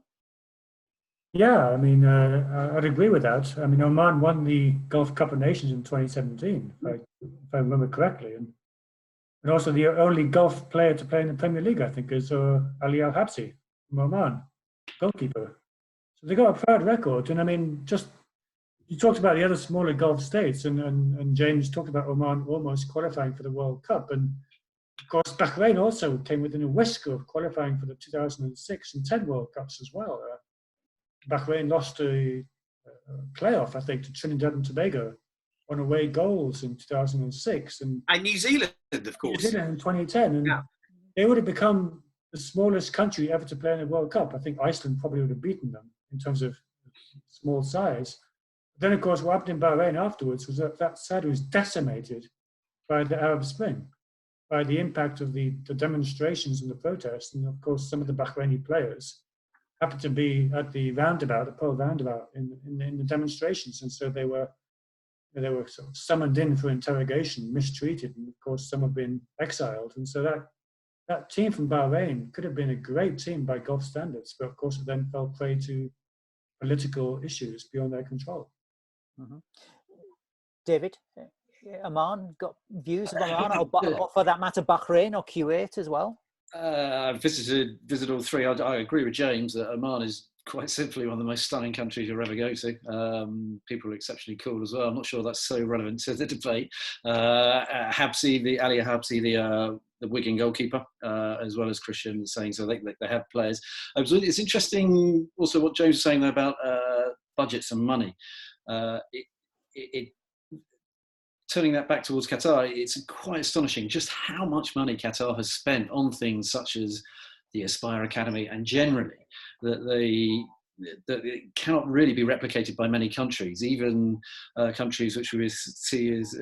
Yeah, I mean, I'd agree with that. I mean, Oman won the Gulf Cup of Nations in 2017, if I remember correctly. And also the only Gulf player to play in the Premier League, I think, is Ali Al-Habsi from Oman, goalkeeper. So they got a proud record. And I mean, just, you talked about the other smaller Gulf states, and James talked about Oman almost qualifying for the World Cup. And of course, Bahrain also came within a whisker of qualifying for the 2006 and 10 World Cups as well. Bahrain lost a playoff, I think, to Trinidad and Tobago on away goals in 2006. And New Zealand, of course. New Zealand in 2010. And they would have become the smallest country ever to play in a World Cup. I think Iceland probably would have beaten them in terms of small size. But then, of course, what happened in Bahrain afterwards was that side was decimated by the Arab Spring, by the impact of the demonstrations and the protests. And, of course, some of the Bahraini players happened to be at the roundabout, the Pearl roundabout, in the demonstrations. And so they were sort of summoned in for interrogation, mistreated, and of course some have been exiled. And so that team from Bahrain could have been a great team by Gulf standards, but of course it then fell prey to political issues beyond their control. Mm-hmm. David, Oman, got views of Oman, or for that matter, Bahrain or Kuwait as well? I've visited all three. I agree with James that Oman is quite simply one of the most stunning countries you'll ever go to. People are exceptionally cool as well. I'm not sure that's so relevant to the debate. Ali Habsi, the Wigan goalkeeper, as well as Kristian saying, so they have players. It's interesting also what James was saying there about budgets and money. Turning that back towards Qatar, it's quite astonishing just how much money Qatar has spent on things such as the Aspire Academy, and generally that it cannot really be replicated by many countries, even countries which we see as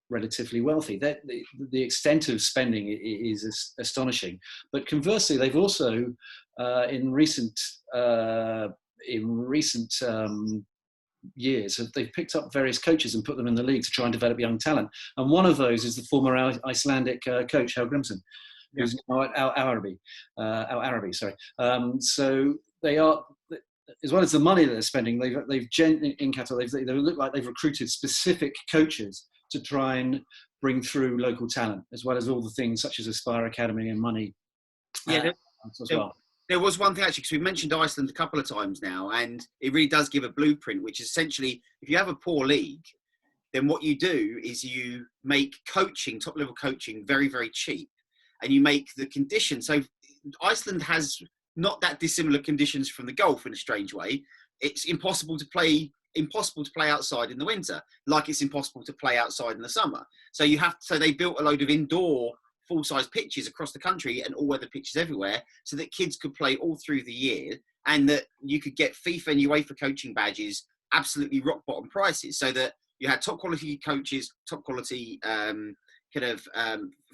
relatively wealthy. The extent of spending is astonishing. But conversely, they've also in recent years, they've picked up various coaches and put them in the league to try and develop young talent. And one of those is the former Icelandic coach, Ulrichsen, who's now at Al Arabi. So they are, as well as the money that they're spending, they've in Qatar, they look like they've recruited specific coaches to try and bring through local talent, as well as all the things such as Aspire Academy and money. As well. There was one thing actually, because we've mentioned Iceland a couple of times now, and it really does give a blueprint, which is essentially, if you have a poor league, then what you do is you make coaching, top level coaching, very, very cheap, and you make the conditions. So Iceland has not that dissimilar conditions from the Gulf in a strange way. It's impossible to play outside in the winter, like it's impossible to play outside in the summer. So they built a load of indoor full-size pitches across the country and all-weather pitches everywhere, so that kids could play all through the year, and that you could get FIFA and UEFA coaching badges absolutely rock-bottom prices, so that you had top-quality coaches, top-quality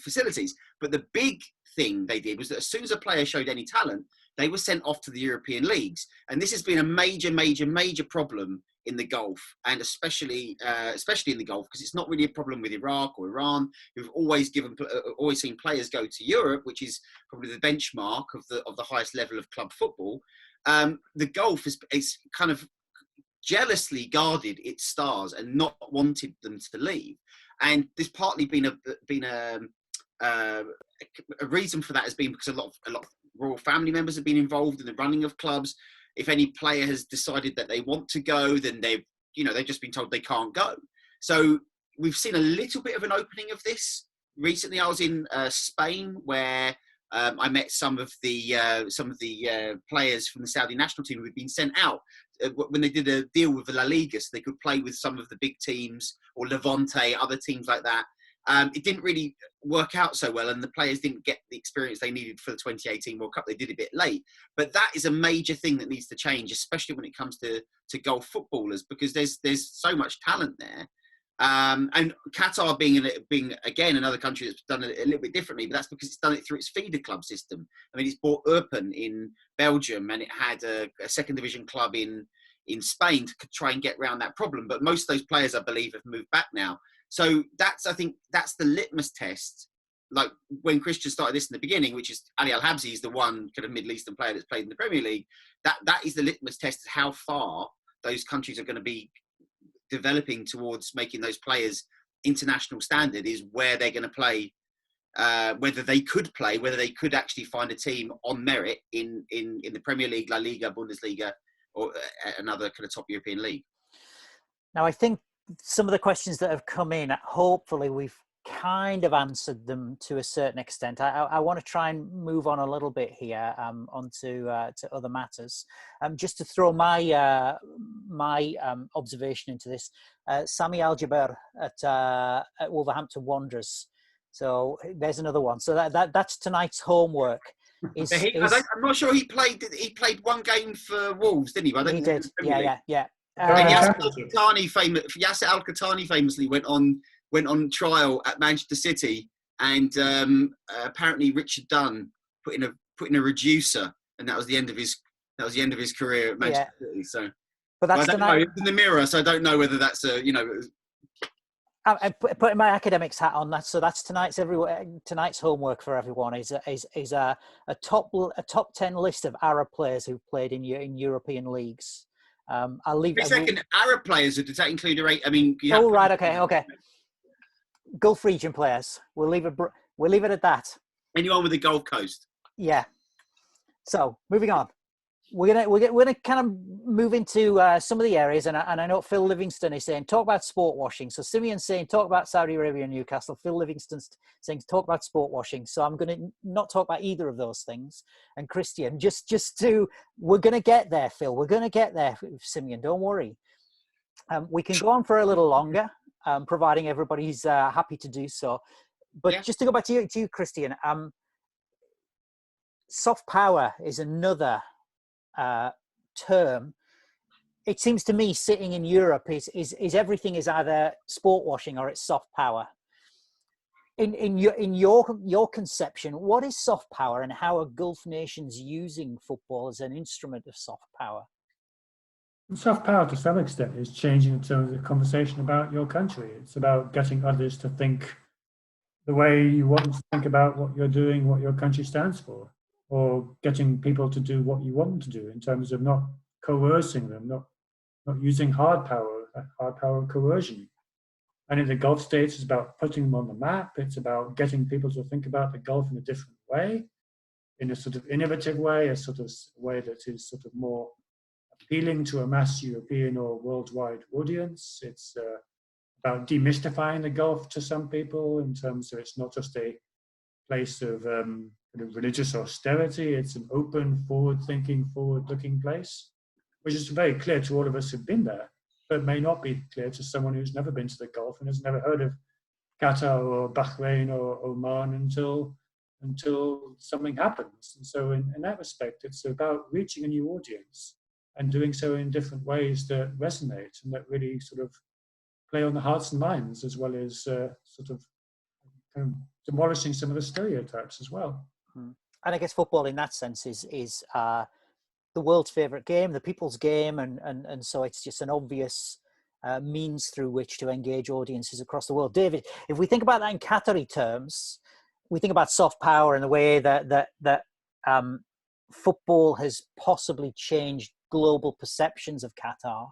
facilities. But the big thing they did was that as soon as a player showed any talent, they were sent off to the European leagues. And this has been a major, major, major problem in the Gulf, and especially in the Gulf, because it's not really a problem with Iraq or Iran, who've always seen players go to Europe, which is probably the benchmark of the highest level of club football. The Gulf is kind of jealously guarded its stars and not wanted them to leave, and there's partly been a reason for that has been because a lot of royal family members have been involved in the running of clubs. If any player has decided that they want to go, then they've just been told they can't go. So we've seen a little bit of an opening of this recently I was in Spain, where I met some of the players from the Saudi national team who had been sent out when they did a deal with the La Liga, so they could play with some of the big teams or Levante, other teams like that. It didn't really work out so well, and the players didn't get the experience they needed for the 2018 World Cup. They did a bit late, but that is a major thing that needs to change, especially when it comes to Gulf footballers, because there's so much talent there. And Qatar being again another country that's done it a little bit differently, but that's because it's done it through its feeder club system. I mean, it's bought Eupen in Belgium, and it had a second division club in Spain to try and get around that problem. But most of those players, I believe, have moved back now. So I think that's the litmus test. Like when Kristian started this in the beginning, which is Ali Al-Habsi is the one kind of Middle Eastern player that's played in the Premier League. That is the litmus test of how far those countries are going to be developing towards making those players international standard, is where they're going to play, whether they could actually find a team on merit in the Premier League, La Liga, Bundesliga, or another kind of top European league. Now, I think some of the questions that have come in, hopefully we've kind of answered them to a certain extent. I want to try and move on a little bit here onto to other matters. Just to throw my observation into this, Sami Al-Jaber at Wolverhampton Wanderers. So there's another one. So that's tonight's homework. I'm not sure he played. He played one game for Wolves, didn't he? But I don't he think did. Yeah. And Yasser Al-Khattani famously went on trial at Manchester City, and apparently Richard Dunn put in a reducer, and that was the end of his career at Manchester City. So, but that's tonight. It's in the Mirror, so I don't know whether that's I'm putting my academics hat on that. So that's tonight's homework for everyone is a top 10 list of Arab players who played in European leagues. I'll leave. Arab players, does that include? I mean, right. Okay. Gulf region players. We'll leave it at that. Anyone with the Gulf Coast. Yeah. So moving on, we're gonna kind of move into some of the areas, and I know Phil Livingston is saying talk about sport washing. So Simeon's saying talk about Saudi Arabia and Newcastle. Phil Livingston's saying talk about sport washing. So I'm going to not talk about either of those things. And Kristian, we're going to get there, Phil. We're going to get there, Simeon. Don't worry. We can go on for a little longer, providing everybody's happy to do so. But just to go back to you, Kristian, soft power is another term. It seems to me sitting in Europe is everything is either sport washing or it's soft power. In your conception, what is soft power, and how are Gulf nations using football as an instrument of soft power? Soft power, to some extent, is changing the conversation about your country. It's about getting others to think the way you want them to think about what you're doing, what your country stands for, or getting people to do what you want them to do in terms of not coercing them, not using hard power coercion. And in the Gulf states, it's about putting them on the map. It's about getting people to think about the Gulf in a different way, in a sort of innovative way, a sort of way that is sort of more appealing to a mass European or worldwide audience. It's about demystifying the Gulf to some people in terms of it's not just a place of religious austerity. It's an open, forward-thinking, forward-looking place, which is very clear to all of us who've been there, but may not be clear to someone who's never been to the Gulf and has never heard of Qatar or Bahrain or Oman until something happens. And so in that respect, it's about reaching a new audience and doing so in different ways that resonate and that really sort of play on the hearts and minds, as well as sort of kind of demolishing some of the stereotypes as well. And I guess football in that sense is the world's favourite game, the people's game, and so it's just an obvious means through which to engage audiences across the world. David, if we think about that in Qatari terms, we think about soft power and the way that football has possibly changed global perceptions of Qatar.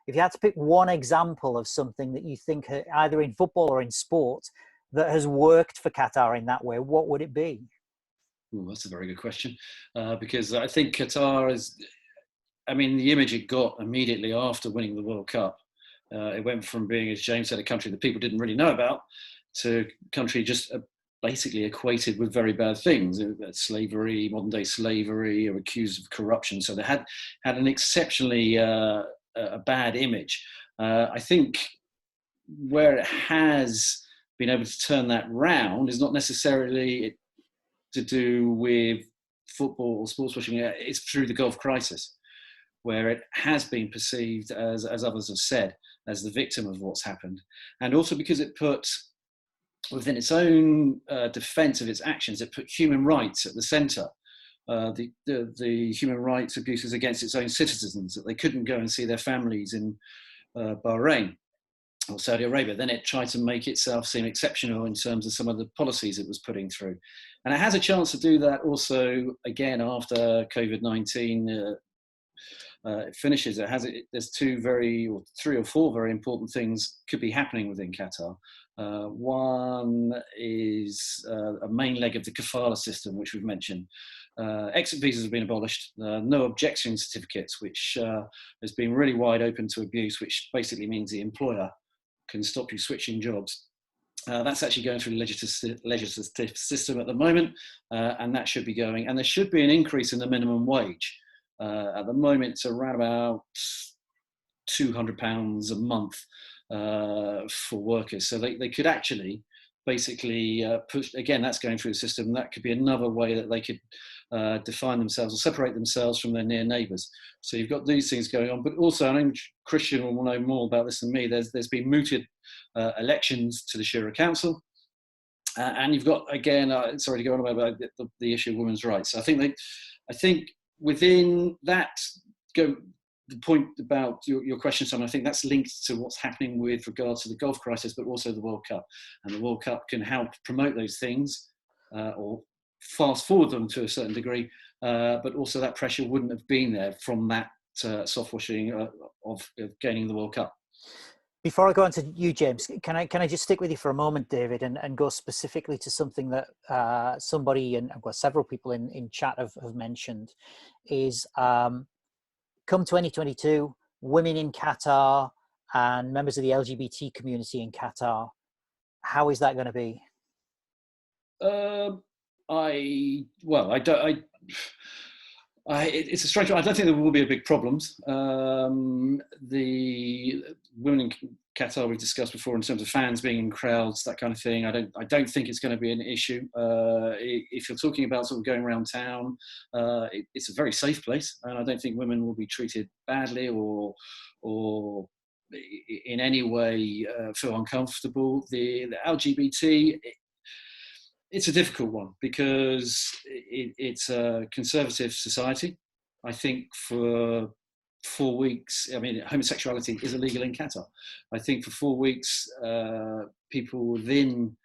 If you had to pick one example of something that you think either in football or in sport that has worked for Qatar in that way, what would it be? Ooh, that's a very good question, because I think Qatar the image it got immediately after winning the World Cup It went from being, as James said, a country that people didn't really know about, to a country just basically equated with very bad things, slavery, modern day slavery, or accused of corruption. So they had an exceptionally a bad image. I think where it has been able to turn that round is not necessarily to do with football or sports washing. It's through the Gulf crisis, where it has been perceived, as others have said, as the victim of what's happened. And also because it put, within its own defence of its actions, it put human rights at the centre. The human rights abuses against its own citizens, that they couldn't go and see their families in Bahrain or Saudi Arabia. Then it tried to make itself seem exceptional in terms of some of the policies it was putting through. And it has a chance to do that also again after COVID-19 it finishes. There's three or four very important things could be happening within Qatar. One is a main leg of the kafala system, which we've mentioned. Exit visas have been abolished. No objection certificates, which has been really wide open to abuse, which basically means the employer can stop you switching jobs. That's actually going through the legislative system at the moment, and that should be going. And there should be an increase in the minimum wage. At the moment, it's around about £200 a month for workers. So they could actually basically push, again, that's going through the system. That could be another way that they could define themselves or separate themselves from their near neighbours. So you've got these things going on, but also, I know Kristian will know more about this than me, there's been mooted elections to the Shura Council. And you've got, again, sorry to go on about the issue of women's rights. I think within that, the point about your question, Simon, I think that's linked to what's happening with regards to the Gulf crisis, but also the World Cup. And the World Cup can help promote those things or fast forward them to a certain degree, but also that pressure wouldn't have been there from that soft washing of gaining the World Cup. Before I go on to you, James, can I just stick with you for a moment, David, and go specifically to something that somebody, and I've got several people in chat have mentioned, is come 2022, women in Qatar and members of the LGBT community in Qatar, how is that going to be? It's a strange one. I don't think there will be a big problems. The women in Qatar we've discussed before in terms of fans being in crowds, that kind of thing. I don't think it's going to be an issue. If you're talking about sort of going around town, it's a very safe place, and I don't think women will be treated badly or in any way feel uncomfortable. The LGBT. It's a difficult one because it's a conservative society. I think for 4 weeks, I mean, homosexuality is illegal in Qatar. I think for 4 weeks, people within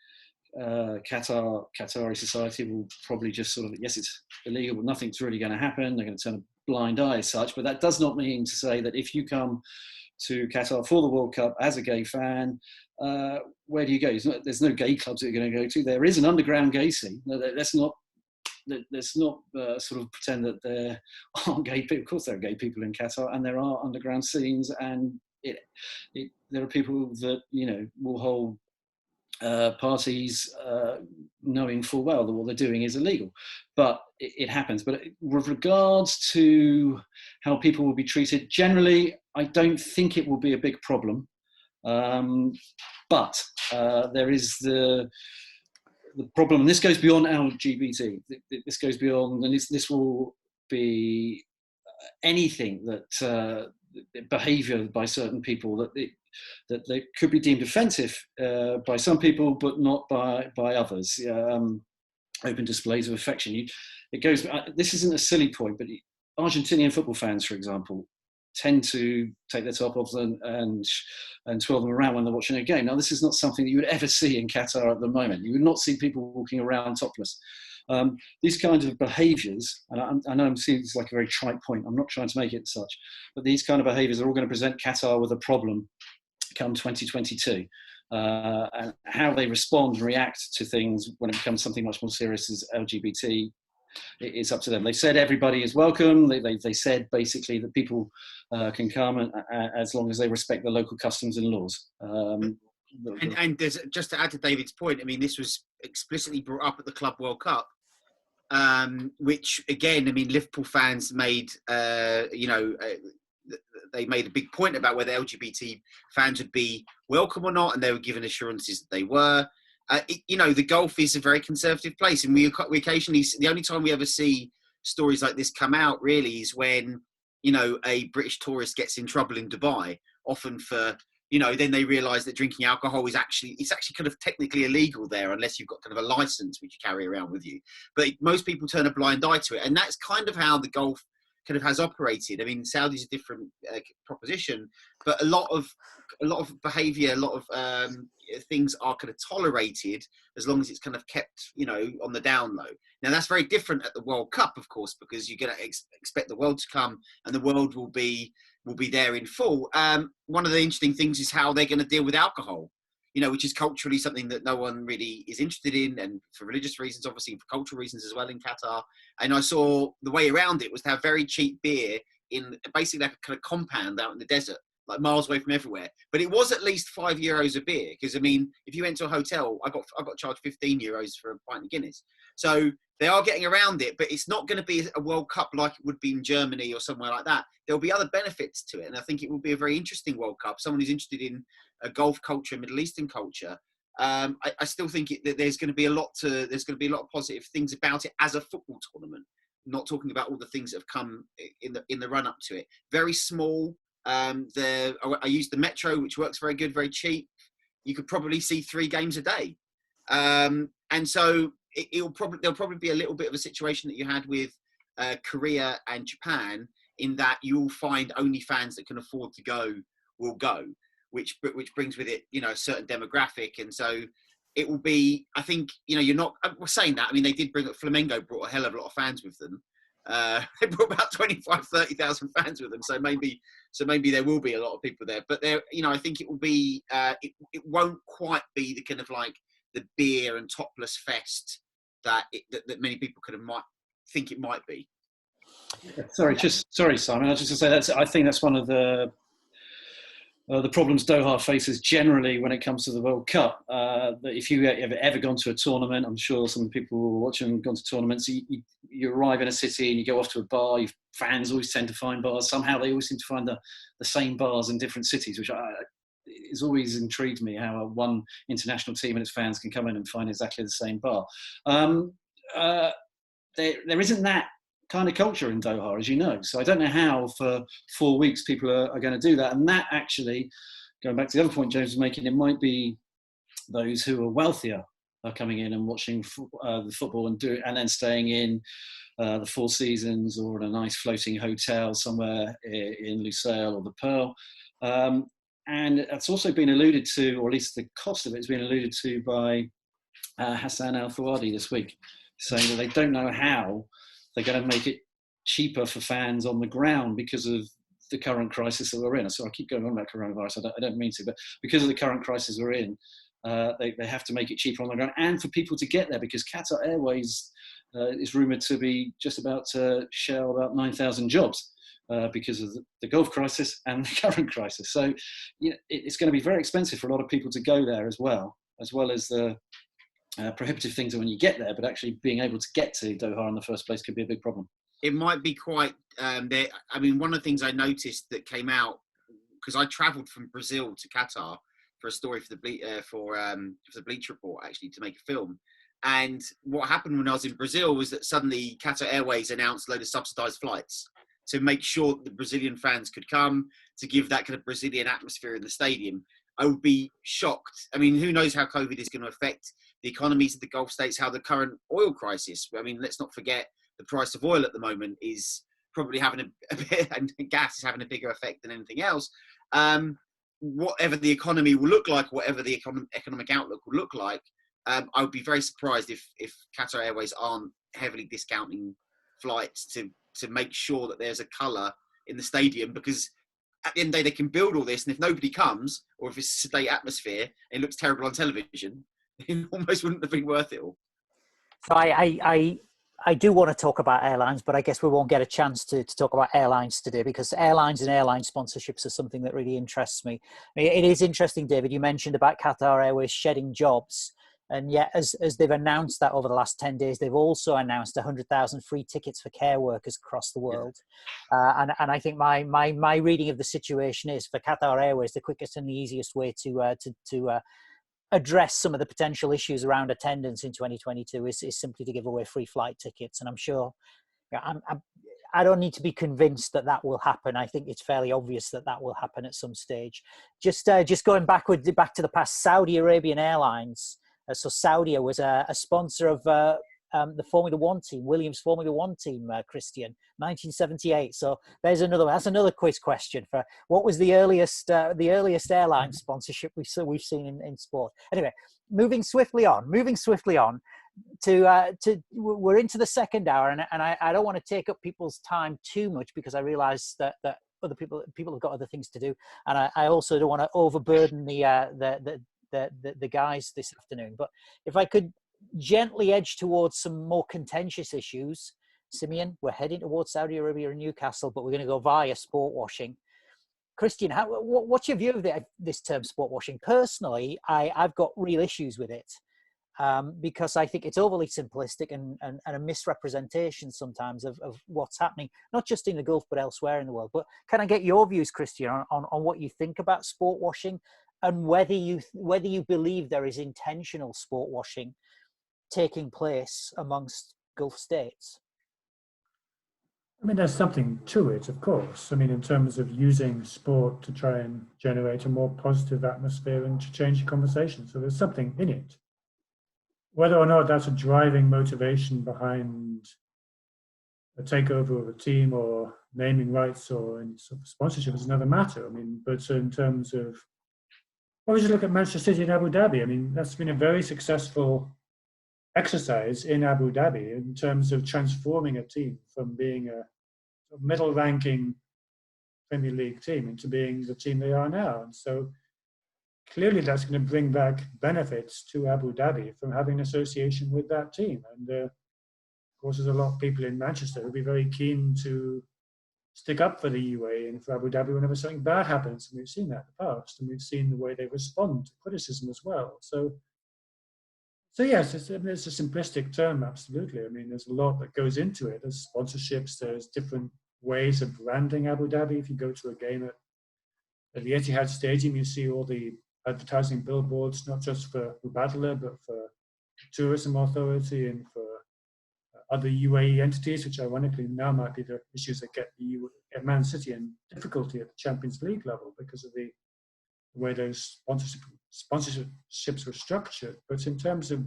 Qatari society will probably just sort of, yes, it's illegal, but nothing's really going to happen. They're going to turn a blind eye as such. But that does not mean to say that if you come to Qatar for the World Cup as a gay fan, where do you go? There's no gay clubs that you're going to go to. There is an underground gay scene. Let's not sort of pretend that there aren't gay people. Of course there are gay people in Qatar, and there are underground scenes, and there are people that, you know, will hold parties knowing full well that what they're doing is illegal. But it happens. But with regards to how people will be treated, generally, I don't think it will be a big problem. But there is the problem, and this goes beyond LGBT. This goes beyond, and this will be anything that behaviour by certain people that they could be deemed offensive by some people, but not by others. Open displays of affection. It goes. This isn't a silly point, but Argentinian football fans, for example, tend to take their top off and twirl them around when they're watching a game. Now, this is not something that you would ever see in Qatar at the moment. You would not see people walking around topless. These kinds of behaviours, and I know I'm seeing this like a very trite point, I'm not trying to make it such, but these kind of behaviours are all going to present Qatar with a problem come 2022. And how they respond and react to things when it becomes something much more serious as LGBT, it's up to them. They said everybody is welcome. They said basically that people can come, as long as they respect the local customs and laws. And there's, just to add to David's point, I mean, this was explicitly brought up at the Club World Cup, which again, I mean, Liverpool fans made, they made a big point about whether LGBT fans would be welcome or not, and they were given assurances that they were. The Gulf is a very conservative place, and we occasionally, the only time we ever see stories like this come out really is when, a British tourist gets in trouble in Dubai, often for, then they realise that drinking alcohol is actually kind of technically illegal there unless you've got kind of a licence which you carry around with you. But most people turn a blind eye to it, and that's kind of how the Gulf kind of has operated. I mean, Saudi's a different proposition, but a lot of behaviour, a lot of things are kind of tolerated as long as it's kind of kept, on the down low. Now that's very different at the World Cup, of course, because you're going to expect the world to come and the world will be there in full. One of the interesting things is how they're going to deal with alcohol, which is culturally something that no one really is interested in, and for religious reasons, obviously, and for cultural reasons as well in Qatar. And I saw the way around it was to have very cheap beer in basically like a kind of compound out in the desert, like miles away from everywhere. But it was at least €5 a beer, because I mean, if you went to a hotel, I got charged €15 for a pint of Guinness. So they are getting around it, but it's not going to be a World Cup like it would be in Germany or somewhere like that. There'll be other benefits to it, and I think it will be a very interesting World Cup. Someone who's interested in a Gulf culture, Middle Eastern culture, I still think that there's going to be a lot of positive things about it as a football tournament. Not talking about all the things that have come in the run up to it. Very small. I use the Metro, which works very good, very cheap. You could probably see 3 games a day, and so there'll probably be a little bit of a situation that you had with Korea and Japan, in that you'll find only fans that can afford to go will go, which brings with it, a certain demographic. And so it will be, I think, you're not, we're saying that, I mean, they did bring up, Flamengo brought a hell of a lot of fans with them. They brought about 25,000-30,000 fans with them. So maybe there will be a lot of people there, but there, I think it will be, it won't quite be the kind of like the beer and topless fest that many people might think it might be. Sorry, Simon. I was just going to say I think that's one of the problems Doha faces generally when it comes to the World Cup. That if you have ever gone to a tournament, I'm sure some people who are watching have gone to tournaments. You arrive in a city and you go off to a bar. Fans always tend to find bars. Somehow they always seem to find the same bars in different cities, which has always intrigued me. How one international team and its fans can come in and find exactly the same bar. There isn't that kind of culture in Doha, as you know. So I don't know how for 4 weeks people are going to do that. And that actually, going back to the other point James was making, it might be those who are wealthier are coming in and watching the football and then staying in the Four Seasons or in a nice floating hotel somewhere in Lusail or the Pearl. And it's also been alluded to, or at least the cost of it has been alluded to by Hassan Al-Thawadi this week, saying that they don't know how they're going to make it cheaper for fans on the ground because of the current crisis that we're in. So I keep going on about coronavirus. I don't mean to, but because of the current crisis we're in, they have to make it cheaper on the ground and for people to get there, because Qatar Airways is rumoured to be just about to shell about 9,000 jobs because of the Gulf crisis and the current crisis. So it's going to be very expensive for a lot of people to go there as well as the prohibitive things when you get there, but actually being able to get to Doha in the first place could be a big problem. It might be quite there. I mean, one of the things I noticed that came out, because I travelled from Brazil to Qatar for a story for the Bleach Report, actually, to make a film. And what happened when I was in Brazil was that suddenly Qatar Airways announced a load of subsidised flights to make sure that the Brazilian fans could come, to give that kind of Brazilian atmosphere in the stadium. I would be shocked. I mean, who knows how COVID is going to affect the economies of the Gulf states, how the current oil crisis. I mean, let's not forget the price of oil at the moment is probably having a bit, and gas is having a bigger effect than anything else. Whatever the economy will look like, whatever the economic outlook will look like, I would be very surprised if Qatar Airways aren't heavily discounting flights to make sure that there's a colour in the stadium, because at the end of the day, they can build all this, and if nobody comes, or if it's a sedate atmosphere and it looks terrible on television, it almost wouldn't have been worth it all. So I I do want to talk about airlines, but I guess we won't get a chance to talk about airlines today, because airlines and airline sponsorships are something that really interests me. I mean, it is interesting, David, you mentioned about Qatar Airways shedding jobs. And yet, as they've announced that over the last 10 days, they've also announced 100,000 free tickets for care workers across the world. And I think my reading of the situation is, for Qatar Airways, the quickest and the easiest way to address some of the potential issues around attendance in 2022 is simply to give away free flight tickets. And I'm sure, I don't need to be convinced that will happen. I think it's fairly obvious that will happen at some stage. Just going back to the past, Saudi Arabian Airlines. So Saudi was a sponsor of the Formula One team, Williams Formula One team, Kristian, 1978. So that's another quiz question for what was the earliest airline sponsorship we've seen in sport. Anyway, moving swiftly on to we're into the second hour, and I don't want to take up people's time too much, because I realise that other people have got other things to do, and I also don't want to overburden the guys this afternoon. But if I could gently edge towards some more contentious issues. Simeon, we're heading towards Saudi Arabia and Newcastle, but we're going to go via sport washing. Kristian, what's your view of this term sport washing? Personally, I've got real issues with it, because I think it's overly simplistic and a misrepresentation sometimes of what's happening, not just in the Gulf, but elsewhere in the world. But can I get your views, Kristian, on what you think about sport washing, and whether you believe there is intentional sport washing taking place amongst Gulf states? I mean, there's something to it, of course. I mean, in terms of using sport to try and generate a more positive atmosphere and to change the conversation. So there's something in it. Whether or not that's a driving motivation behind a takeover of a team or naming rights or any sort of sponsorship is another matter. I mean, but in terms of, well, we just look at Manchester City and Abu Dhabi. I mean, that's been a very successful exercise in Abu Dhabi in terms of transforming a team from being a middle-ranking Premier League team into being the team they are now. And so clearly that's going to bring back benefits to Abu Dhabi from having an association with that team. And of course, there's a lot of people in Manchester who'll be very keen to stick up for the UAE and for Abu Dhabi whenever something bad happens. And we've seen that in the past, and we've seen the way they respond to criticism as well. So yes, it's a simplistic term, absolutely. I mean, there's a lot that goes into it. There's sponsorships, there's different ways of branding Abu Dhabi. If you go to a game at the Etihad Stadium, you see all the advertising billboards, not just for Mubadala, but for the Tourism Authority and for other UAE entities, which ironically now might be the issues that get Man City in difficulty at the Champions League level because of the way those sponsorships were structured. But in terms of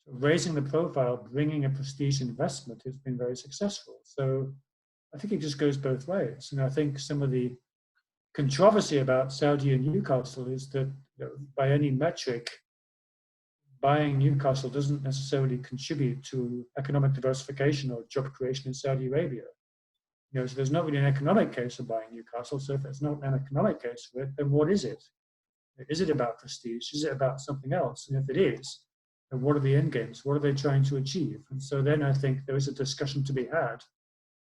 raising the profile, bringing a prestige investment, it's been very successful. So I think it just goes both ways. And I think some of the controversy about Saudi and Newcastle is that, by any metric, buying Newcastle doesn't necessarily contribute to economic diversification or job creation in Saudi Arabia. So there's not really an economic case for buying Newcastle. So if it's not an economic case for it, then what is it? Is it about prestige? Is it about something else? And if it is, then what are the end games? What are they trying to achieve? And so then I think there is a discussion to be had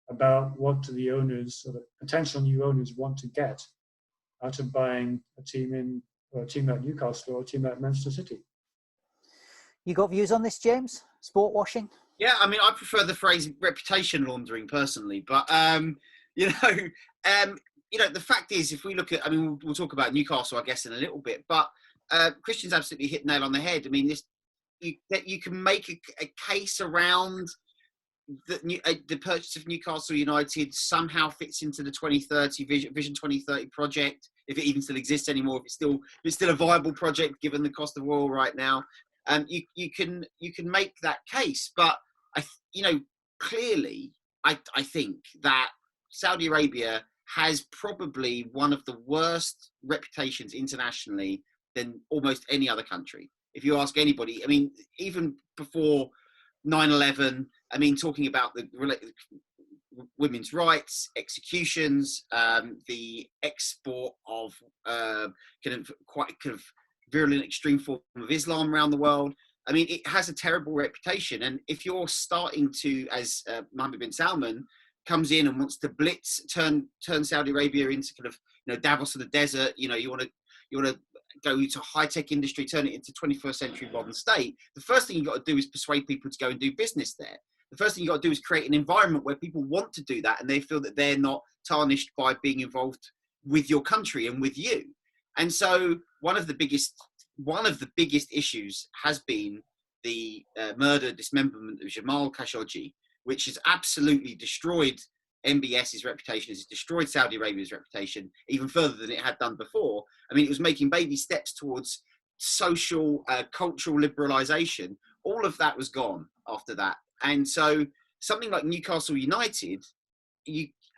about what do the owners or the potential new owners want to get out of buying a team like Newcastle or a team like Manchester City. You got views on this, James? Sport washing? Yeah, I mean, I prefer the phrase reputation laundering personally, but the fact is, if we look at, I mean, we'll talk about Newcastle, I guess, in a little bit, but Kristian's absolutely hit nail on the head. I mean, you can make a case around the purchase of Newcastle United somehow fits into the 2030 Vision 2030 project, if it even still exists anymore, if it's still a viable project given the cost of oil right now. You can make that case, but clearly, I think that Saudi Arabia has probably one of the worst reputations internationally than almost any other country. If you ask anybody, I mean, even before 9/11, I mean, talking about the women's rights, executions, the export of virulent extreme form of Islam around the world. I mean, it has a terrible reputation. And if you're starting to, as Mohammed bin Salman comes in and wants to blitz, turn Saudi Arabia into kind of, you know, Davos of the desert, you know, you want to go to high-tech industry, turn it into 21st century modern state, the first thing you've got to do is persuade people to go and do business there. The first thing you've got to do is create an environment where people want to do that and they feel that they're not tarnished by being involved with your country and with you. And so one of the biggest issues has been the murder, dismemberment of Jamal Khashoggi, which has absolutely destroyed MBS's reputation, has destroyed Saudi Arabia's reputation even further than it had done before. I mean, it was making baby steps towards social, cultural liberalisation. All of that was gone after that. And so something like Newcastle United,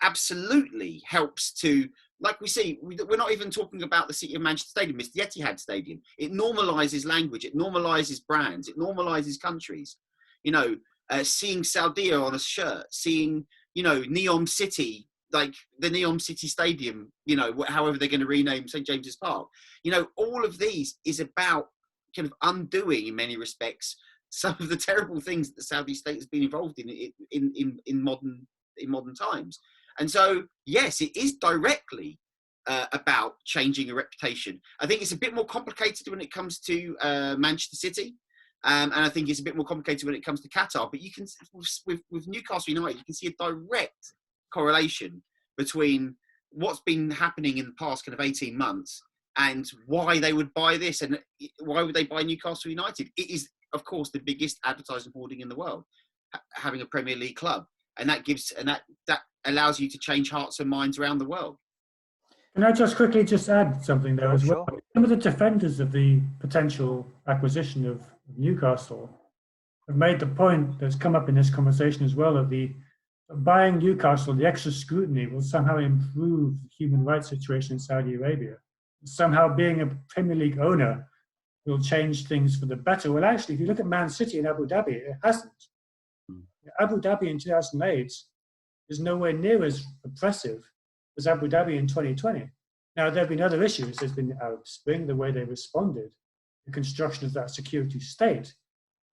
absolutely helps to, like we see, we're not even talking about the City of Manchester Stadium, it's the Etihad Stadium. It normalises language, it normalises brands, it normalises countries. You know, seeing Saudia on a shirt, seeing, you know, Neom City, like the Neom City Stadium, you know, however they're going to rename St. James's Park. You know, all of these is about kind of undoing, in many respects, some of the terrible things that the Saudi state has been involved in modern times. And so, yes, it is directly about changing a reputation. I think it's a bit more complicated when it comes to Manchester City. And I think it's a bit more complicated when it comes to Qatar. But you can, with Newcastle United, you can see a direct correlation between what's been happening in the past kind of 18 months and why they would buy this and why would they buy Newcastle United. It is, of course, the biggest advertising hoarding in the world, having a Premier League club. And that allows you to change hearts and minds around the world. Can I just quickly add something there as well? Some of the defenders of the potential acquisition of Newcastle have made the point that's come up in this conversation as well, that the buying Newcastle, the extra scrutiny will somehow improve the human rights situation in Saudi Arabia. Somehow being a Premier League owner will change things for the better. Well, actually, if you look at Man City and Abu Dhabi, it hasn't. Abu Dhabi in 2008 is nowhere near as oppressive as Abu Dhabi in 2020. Now, there have been other issues. There's been the Arab Spring, the way they responded, the construction of that security state.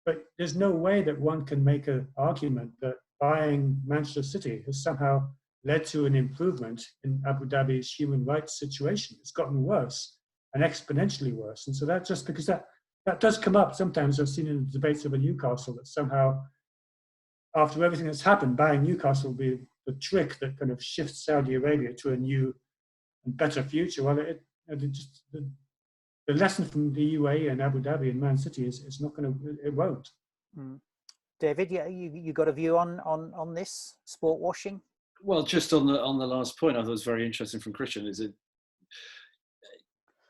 But there's no way that one can make an argument that buying Manchester City has somehow led to an improvement in Abu Dhabi's human rights situation. It's gotten worse and exponentially worse. And so that's just because that does come up sometimes. I've seen in the debates over Newcastle that somehow, after everything that's happened, buying Newcastle will be the trick that kind of shifts Saudi Arabia to a new and better future. Well, the lesson from the UAE and Abu Dhabi and Man City is it's not going to, it won't. David, yeah, you got a view on this sport washing? Well, just on the last point, I thought it was very interesting from Kristian. Is it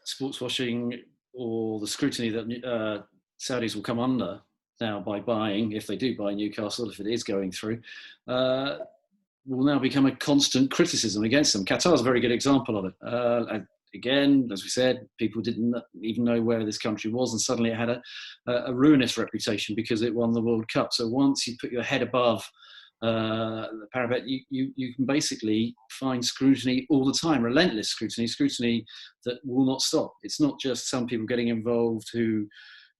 sports washing or the scrutiny that Saudis will come under now by buying, if they do buy Newcastle, if it is going through, will now become a constant criticism against them. Qatar is a very good example of it. Again, as we said, people didn't even know where this country was, and suddenly it had a ruinous reputation because it won the World Cup. So once you put your head above the parapet, you can basically find scrutiny all the time, relentless scrutiny that will not stop. It's not just some people getting involved who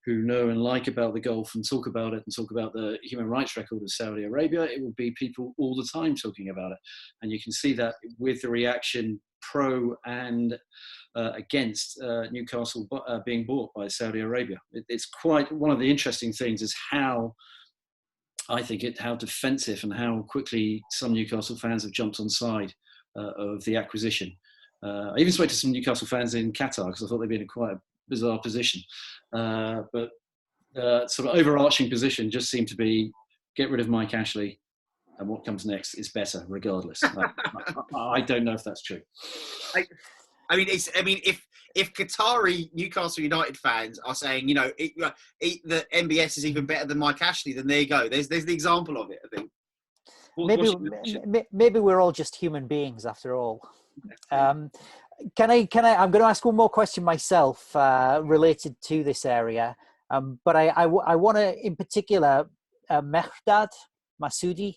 know and like about the Gulf and talk about it and talk about the human rights record of Saudi Arabia. It will be people all the time talking about it. And you can see that with the reaction pro and against Newcastle being bought by Saudi Arabia. It's quite one of the interesting things is how defensive and how quickly some Newcastle fans have jumped on side of the acquisition. I even spoke to some Newcastle fans in Qatar because I thought they'd been in quite a bizarre position. But sort of overarching position just seemed to be get rid of Mike Ashley and what comes next is better regardless. I don't know if that's true. If Qatari Newcastle United fans are saying, you know, the MBS is even better than Mike Ashley, then there you go. There's the example of it, I think. Maybe we're all just human beings after all. I'm going to ask one more question myself related to this area. But I want to, in particular, Mehdad Masoudi.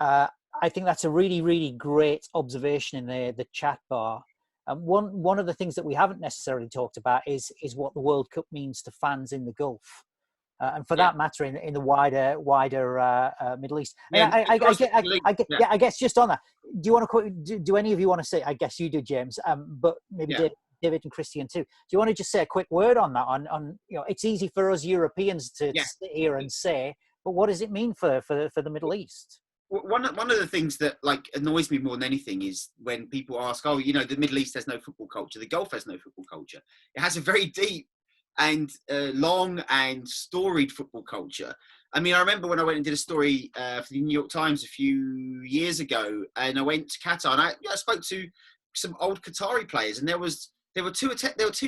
I think that's a really, really great observation in the chat bar. One of the things that we haven't necessarily talked about is what the World Cup means to fans in the Gulf. and for that matter, in the wider Middle East. Yeah, I guess just on that, do you want to do any of you want to say? I guess you do, James. But maybe David and Kristian too. Do you want to just say a quick word on that? On it's easy for us Europeans to sit here and say, but what does it mean for the Middle East? One of the things that annoys me more than anything is when people ask, oh, the Middle East has no football culture, the Gulf has no football culture. It has a very deep and long and storied football culture. I mean, I remember when I went and did a story for the New York Times a few years ago, and I went to Qatar, and I spoke to some old Qatari players, and there were two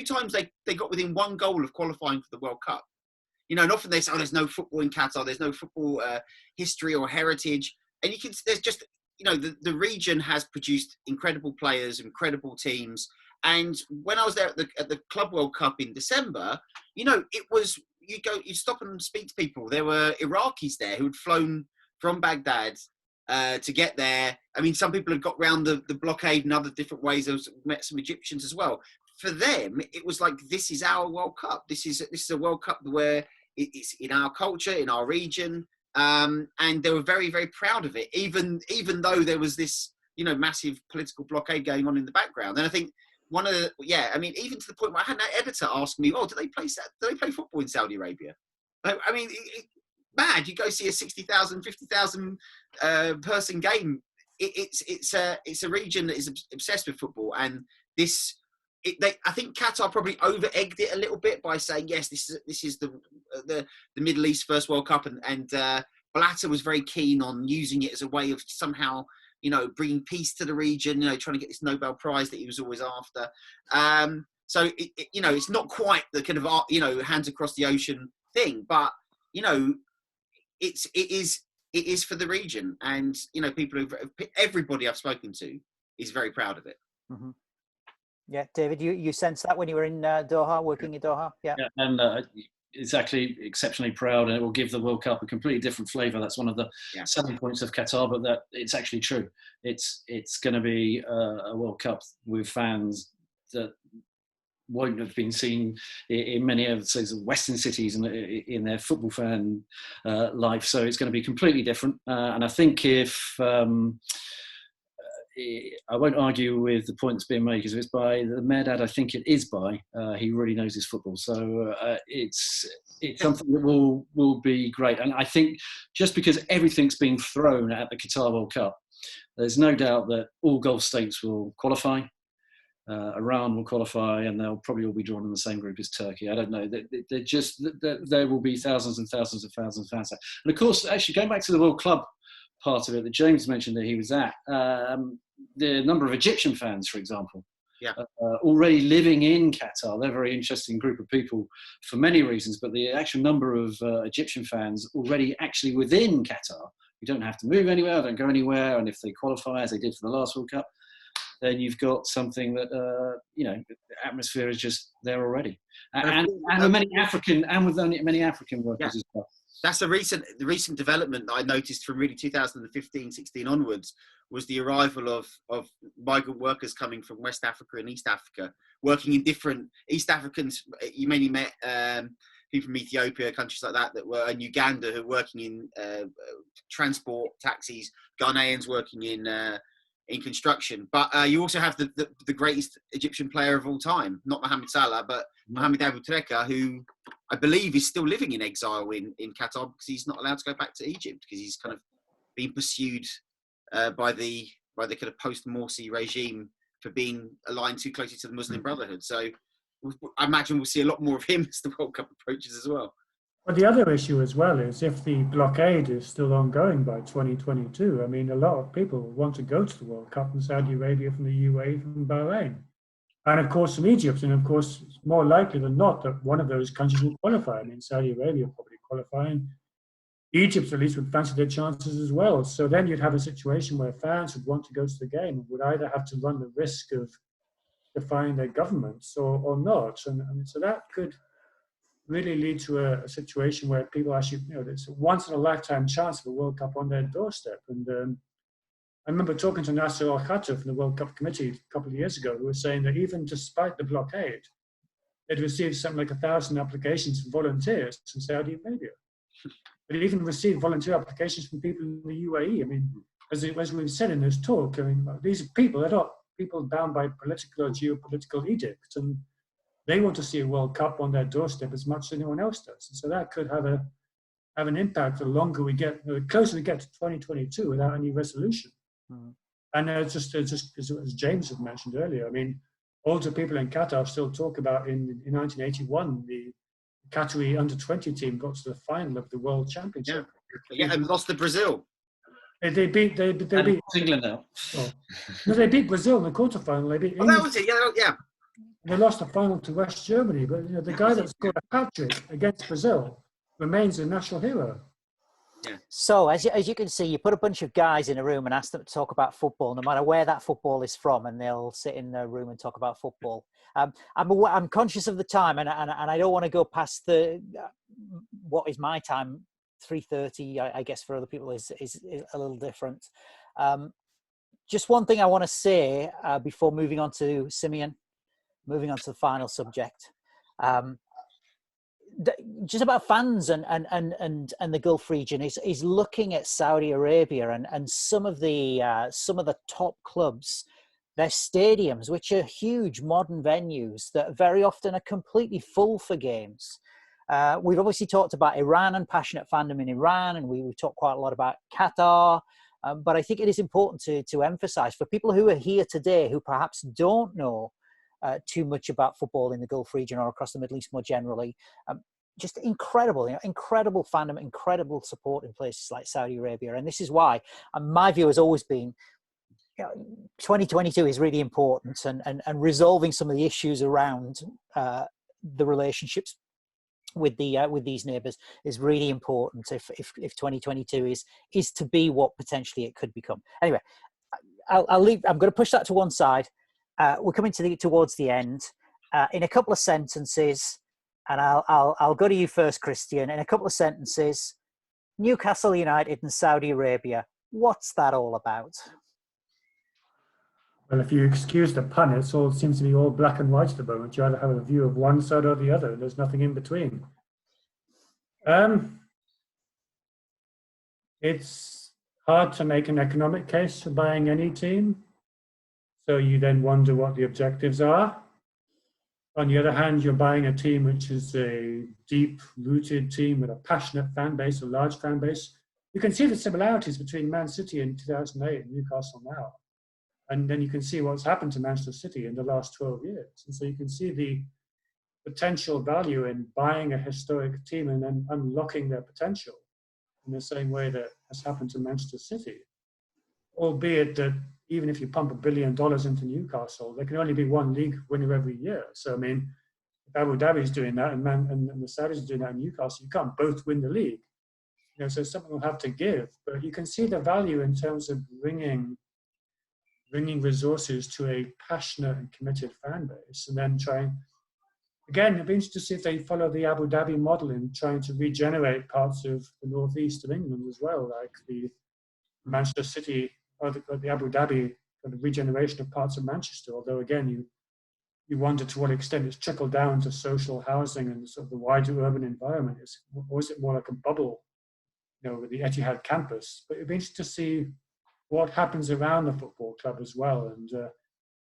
times they got within one goal of qualifying for the World Cup. And often they say, oh, there's no football in Qatar, there's no football history or heritage. And there's just, the region has produced incredible players, incredible teams. And when I was there at the Club World Cup in December, it was, you stop and speak to people. There were Iraqis there who had flown from Baghdad to get there. I mean, some people had got round the blockade in other different ways. I met some Egyptians as well. For them, it was like, this is our World Cup. This is a World Cup where it's in our culture, in our region. And they were very, very proud of it, even though there was this, massive political blockade going on in the background. And I think even to the point where I had an editor ask me, oh, do they play football in Saudi Arabia? I mean, mad. You go see a 60,000, 50,000 person game. It's a region that is obsessed with football, and I think Qatar probably over-egged it a little bit by saying, yes, this is the Middle East first World Cup, and Blatter was very keen on using it as a way of somehow, bringing peace to the region, trying to get this Nobel Prize that he was always after. So, it's not quite the kind of, hands across the ocean thing, but, it is for the region. And, everybody I've spoken to is very proud of it. Mm-hmm. Yeah, David, you sense that when you were in Doha, working in Doha? Yeah, and it's actually exceptionally proud, and it will give the World Cup a completely different flavour. That's one of the selling points of Qatar, but that it's actually true. It's going to be a World Cup with fans that won't have been seen in many of the Western cities in their football fan life. So it's going to be completely different. And I think if I won't argue with the point that's being made, because if it's by the Mehrdad, I think it is by. He really knows his football, so it's something that will be great. And I think just because everything's been thrown at the Qatar World Cup, there's no doubt that all Gulf states will qualify. Iran will qualify, and they'll probably all be drawn in the same group as Turkey. I don't know. There will be thousands and thousands of fans there. And of course, actually going back to the World Club part of it that James mentioned that he was at, the number of Egyptian fans, for example, already living in Qatar. They're a very interesting group of people for many reasons, but the actual number of Egyptian fans already actually within Qatar, you don't have to move anywhere, don't go anywhere, and if they qualify, as they did for the last World Cup, then you've got something that, the atmosphere is just there already. And with many African workers as well. That's the recent development that I noticed from really 2015-16 onwards, was the arrival of migrant workers coming from West Africa and East Africa, working in different East Africans. You mainly met people from Ethiopia, countries like that were in Uganda, who are working in transport, taxis, Ghanaians working in construction. But you also have the greatest Egyptian player of all time, not Mohamed Salah, but Mohamed Abu Treka, who I believe is still living in exile in Qatar, because he's not allowed to go back to Egypt, because he's kind of being pursued by the kind of post-Morsi regime for being aligned too closely to the Muslim Brotherhood. So I imagine we'll see a lot more of him as the World Cup approaches as well. But the other issue as well is, if the blockade is still ongoing by 2022, I mean, a lot of people want to go to the World Cup from Saudi Arabia, from the UAE, from Bahrain, and of course from Egypt. And of course, it's more likely than not that one of those countries will qualify. I mean, Saudi Arabia will probably qualify, and Egypt at least would fancy their chances as well. So then you'd have a situation where fans would want to go to the game and would either have to run the risk of defying their governments or not. And so that could really lead to a situation where people actually, it's a once-in-a-lifetime chance of a World Cup on their doorstep. And I remember talking to Nasser Al-Khatter from the World Cup Committee a couple of years ago, who was saying that even despite the blockade, they'd received something like 1,000 applications from volunteers from Saudi Arabia. But it even received volunteer applications from people in the UAE. I mean, as we've said in this talk, I mean, these are people, they're not people bound by political or geopolitical edicts, and they want to see a World Cup on their doorstep as much as anyone else does. And so that could have an impact the longer we get, the closer we get to 2022 without any resolution. Mm. And just as James had mentioned earlier, I mean, older people in Qatar still talk about in 1981, the Qatari under-20 team got to the final of the World Championship. Yeah, and lost to Brazil. They beat England now. Oh. No, they beat Brazil in the quarterfinal. They beat England. That was it. Yeah. They lost the final to West Germany, but the guy that scored a hat-trick against Brazil remains a national hero. Yeah. So as you can see, you put a bunch of guys in a room and ask them to talk about football, no matter where that football is from, and they'll sit in a room and talk about football. I'm conscious of the time, and I don't want to go past what is my time. 3:30, I guess for other people is a little different. Just one thing I want to say before moving on to Simeon, moving on to the final subject. Just about fans and the Gulf region is looking at Saudi Arabia and some of the top clubs, their stadiums, which are huge modern venues that very often are completely full for games. We've obviously talked about Iran and passionate fandom in Iran, and we've talked quite a lot about Qatar. But I think it is important to emphasize for people who are here today who perhaps don't know too much about football in the Gulf region or across the Middle East more generally. Just incredible fandom, incredible support in places like Saudi Arabia. And this is why my view has always been, 2022 is really important, and resolving some of the issues around the relationships with these neighbours is really important if 2022 is to be what potentially it could become. Anyway, I'll leave. I'm going to push that to one side. We're coming towards the end. In a couple of sentences, and I'll go to you first, Kristian. In a couple of sentences, Newcastle United and Saudi Arabia. What's that all about? Well, if you excuse the pun, it seems to be all black and white at the moment. You either have a view of one side or the other. There's nothing in between. It's hard to make an economic case for buying any team. So you then wonder what the objectives are. On the other hand, you're buying a team which is a deep-rooted team with a passionate fan base, a large fan base. You can see the similarities between Man City in 2008 and Newcastle now. And then you can see what's happened to Manchester City in the last 12 years. And so you can see the potential value in buying a historic team and then unlocking their potential in the same way that has happened to Manchester City. Albeit that even if you pump $1 billion into Newcastle, there can only be one league winner every year. So, I mean, if Abu Dhabi is doing that and the Saudis are doing that in Newcastle, you can't both win the league. So something will have to give. But you can see the value in terms of bringing resources to a passionate and committed fan base, and then again, it'd be interesting to see if they follow the Abu Dhabi model in trying to regenerate parts of the northeast of England as well, like the Manchester City or the Abu Dhabi kind of regeneration of parts of Manchester. Although again, you wonder to what extent it's trickled down to social housing and sort of the wider urban environment. Or is it more like a bubble, with the Etihad campus? But it'd be interesting to see what happens around the football club as well. And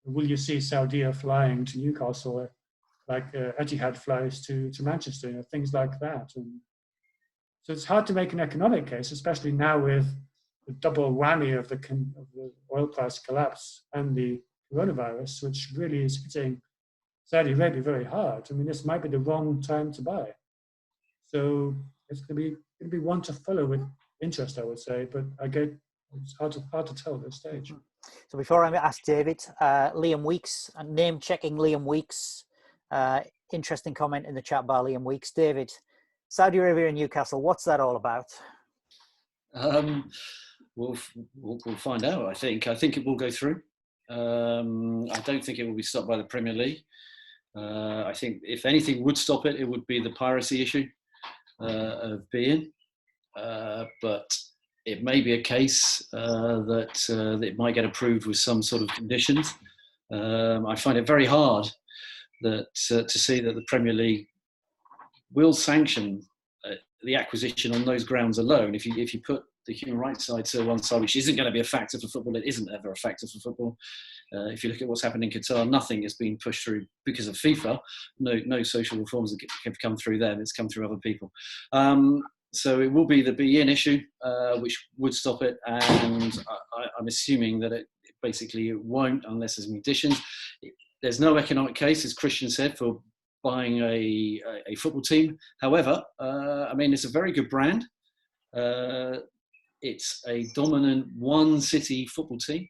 will you see Saudia flying to Newcastle like Etihad flies to Manchester, things like that. And so it's hard to make an economic case, especially now with the double whammy of the oil price collapse and the coronavirus, which really is hitting Saudi Arabia very hard. I mean, this might be the wrong time to buy. So it's going to be one to follow with interest, I would say, but it's hard to tell at this stage. So before I ask David, Liam Weeks, name checking Liam Weeks, interesting comment in the chat by Liam Weeks. David, Saudi Arabia and Newcastle, what's that all about? We'll find out. I think it will go through. I don't think it will be stopped by the Premier League. I think if anything would stop it, it would be the piracy issue of beIN. But it may be a case that it might get approved with some sort of conditions. I find it very hard that to see that the Premier League will sanction the acquisition on those grounds alone. If you put the human rights side to one side, which isn't going to be a factor for football, it isn't ever a factor for football. If you look at what's happened in Qatar, nothing is being pushed through because of FIFA. No social reforms have come through them. It's come through other people. So it will be the be-in issue, which would stop it. And I'm assuming that it won't unless there's conditions. There's no economic case, as Kristian said, for buying a football team. However, it's a very good brand. It's a dominant one city football team,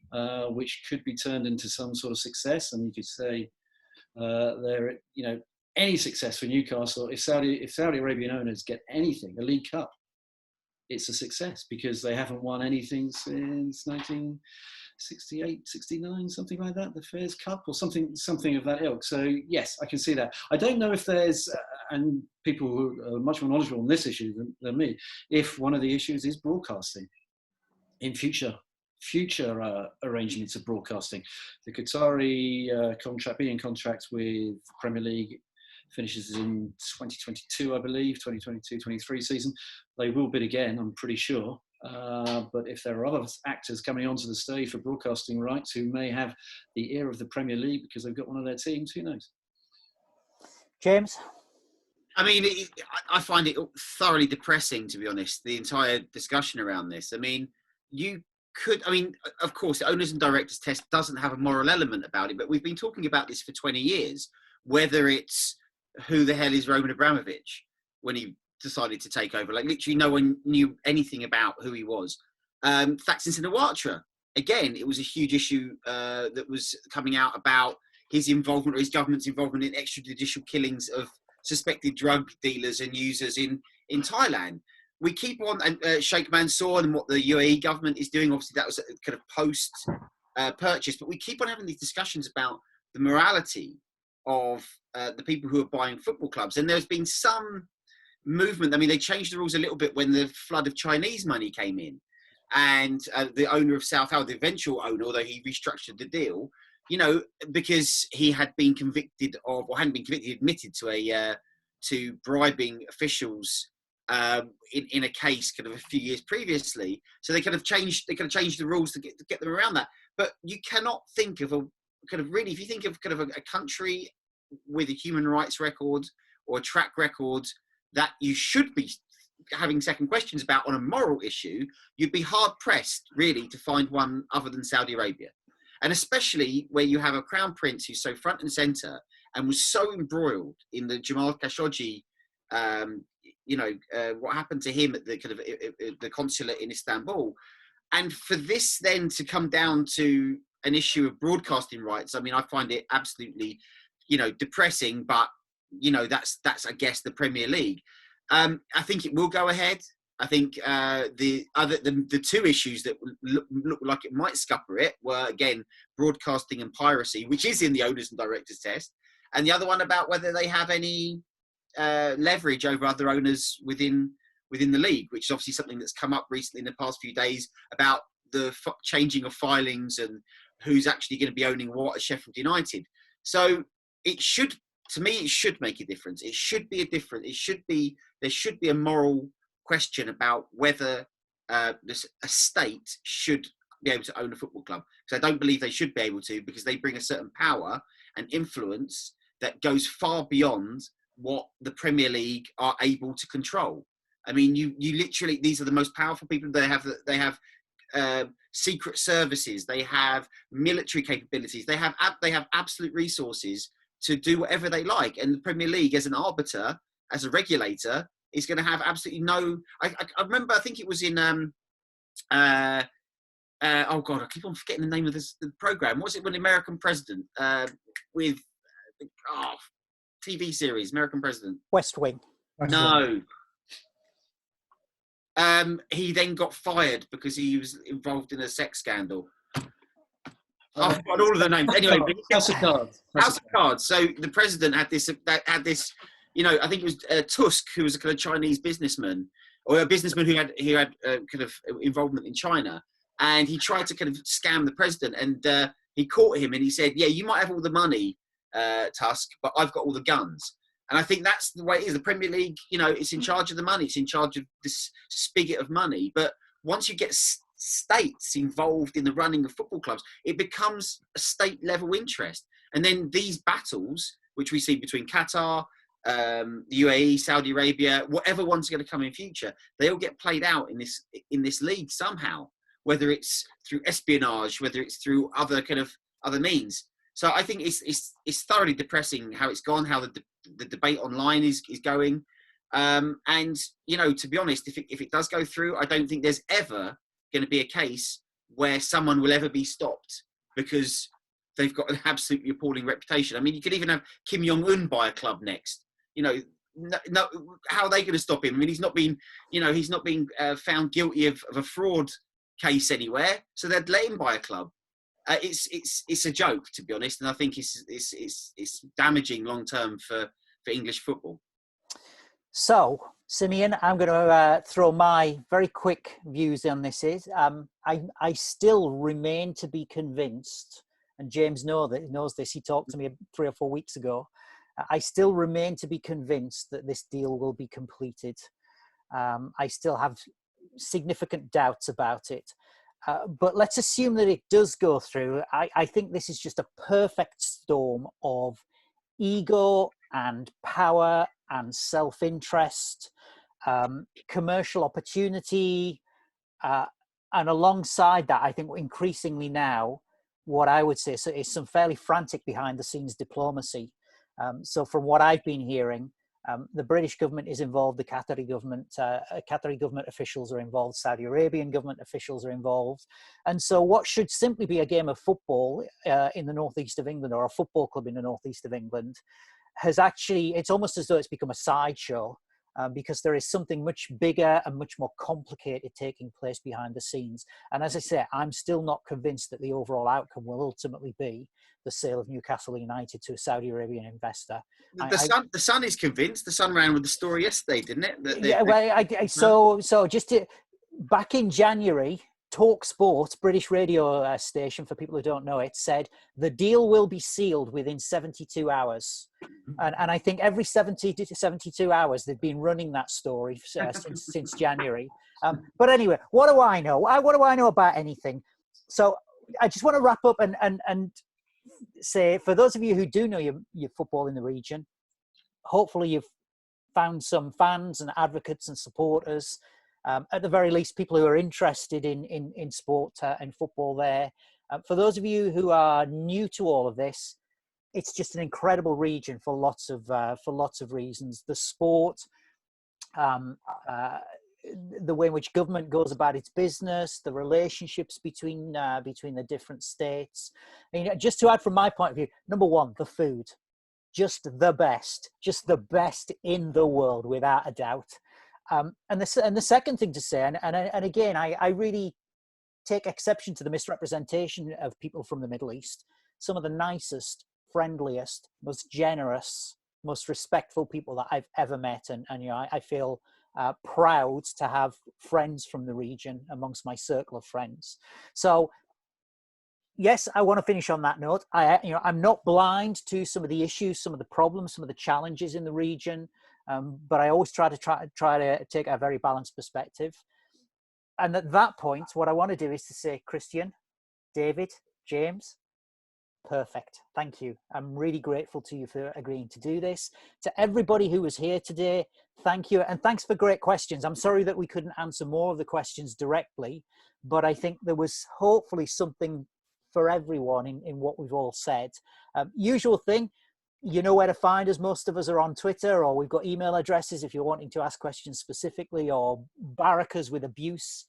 which could be turned into some sort of success. And you could say any success for Newcastle, if Saudi Arabian owners get anything, a League Cup, it's a success because they haven't won anything since 1968, 69, something like that, the Fairs Cup or something of that ilk. So yes, I can see that. I don't know if there's, and people who are much more knowledgeable on this issue than me, if one of the issues is broadcasting in future arrangements of broadcasting. The Qatari being contract with Premier League finishes in 2022, I believe, 2022-23 season. They will bid again, I'm pretty sure. But if there are other actors coming onto the stage for broadcasting rights who may have the ear of the Premier League because they've got one of their teams, who knows? James? I find it thoroughly depressing, to be honest, the entire discussion around this. Of course, the owners and directors test doesn't have a moral element about it, but we've been talking about this for 20 years, whether it's who the hell is Roman Abramovich when he decided to take over. Like, literally no one knew anything about who he was. Thaksin Shinawatra, again, it was a huge issue that was coming out about his involvement, or his government's involvement, in extrajudicial killings of suspected drug dealers and users in Thailand. We keep on, and Sheikh Mansour and what the UAE government is doing, obviously that was kind of post-purchase, but we keep on having these discussions about the morality of the people who are buying football clubs. And there's been some movement. They changed the rules a little bit when the flood of Chinese money came in. And the owner of South Hall, the eventual owner, although he restructured the deal, because he had been convicted of, or hadn't been convicted, admitted to bribing officials in a case kind of a few years previously. So they kind of changed the rules to get them around that. But you cannot think of if you think of kind of a country with a human rights record or a track record that you should be having second questions about on a moral issue, you'd be hard pressed really to find one other than Saudi Arabia. And especially where you have a crown prince who's so front and center and was so embroiled in the Jamal Khashoggi, what happened to him at the kind of the consulate in Istanbul. And for this then to come down to an issue of broadcasting rights, I find it absolutely, depressing, but that's I guess the Premier League. I think it will go ahead. I think the two issues that look like it might scupper it were, again, broadcasting and piracy, which is in the owners and directors test, and the other one about whether they have any leverage over other owners within the league, which is obviously something that's come up recently in the past few days about the changing of filings and who's actually going to be owning what at Sheffield United. So it should make a difference. There should be a moral question about whether a state should be able to own a football club. Because I don't believe they should be able to, because they bring a certain power and influence that goes far beyond what the Premier League are able to control. You literally, these are the most powerful people. They have secret services. They have military capabilities. They have absolute resources to do whatever they like. And the Premier League, as an arbiter, as a regulator, is going to have absolutely no. I remember, I think it was in oh God, I keep on forgetting the name of the program. Was it when American President with TV series, American President? West Wing. No. He then got fired because he was involved in a sex scandal. I've forgotten all of the names. Anyway, House of Cards. House of Cards. So the president had this. I think it was Tusk, who was a kind of Chinese businessman, or a businessman who had kind of involvement in China, and he tried to kind of scam the president. And he caught him, and he said, "Yeah, you might have all the money tusk, but I've got all the guns. And I think that's the way it is. The Premier League, it's in charge of the money. It's in charge of this spigot of money. But once you get states involved in the running of football clubs, it becomes a state-level interest. And then these battles, which we see between Qatar, the UAE, Saudi Arabia, whatever one's going to come in future, they all get played out in this league somehow, whether it's through espionage, whether it's through other means. So I think it's thoroughly depressing how it's gone, how the debate online is going. And, to be honest, if it does go through, I don't think there's ever going to be a case where someone will ever be stopped because they've got an absolutely appalling reputation. I mean, you could even have Kim Jong-un buy a club next. No, how are they going to stop him? I mean, he's not been found guilty of a fraud case anywhere, so they'd let him buy a club. It's a joke, to be honest, and I think it's damaging long term for English football. So, Simeon, I'm going to throw my very quick views on this. I still remain to be convinced, and James knows this. He talked to me 3 or 4 weeks ago. I still remain to be convinced that this deal will be completed. I still have significant doubts about it. But let's assume that it does go through. I think this is just a perfect storm of ego and power and self-interest, commercial opportunity. And alongside that, I think increasingly now, what I would say is some fairly frantic behind-the-scenes diplomacy. So from what I've been hearing, the British government is involved, the Qatari government officials are involved, Saudi Arabian government officials are involved. And so what should simply be a game of football in the northeast of England, or a football club in the northeast of England, it's almost as though it's become a sideshow, because there is something much bigger and much more complicated taking place behind the scenes. And as I say, I'm still not convinced that the overall outcome will ultimately be the sale of Newcastle United to a Saudi Arabian investor. The Sun is convinced. The Sun ran with the story yesterday, didn't it? So just back in January, Talk Sport, British radio station, for people who don't know it, said the deal will be sealed within 72 hours. And I think every 70 to 72 hours, they've been running that story since January. But anyway, what do I know? What do I know about anything? So I just want to wrap up and say, for those of you who do know your football in the region, hopefully you've found some fans and advocates and supporters, at the very least, people who are interested in sport and football there. For those of you who are new to all of this, it's just an incredible region for lots of reasons. The sport, the way in which government goes about its business, the relationships between the different states. I mean, just to add from my point of view, number one, the food, just the best in the world, without a doubt. And the second thing to say, and again, I really take exception to the misrepresentation of people from the Middle East. Some of the nicest, friendliest, most generous, most respectful people that I've ever met, and I feel proud to have friends from the region amongst my circle of friends. So yes, I want to finish on that note. I'm not blind to some of the issues, some of the problems, some of the challenges in the region, but I always try to take a very balanced perspective. And at that point, what I want to do is to say, Kristian, David, James, perfect. Thank you. I'm really grateful to you for agreeing to do this. To everybody who was here today, thank you. And thanks for great questions. I'm sorry that we couldn't answer more of the questions directly, but I think there was hopefully something for everyone in what we've all said. Usual thing, you know where to find us. Most of us are on Twitter, or we've got email addresses if you're wanting to ask questions specifically, or barrack us with abuse.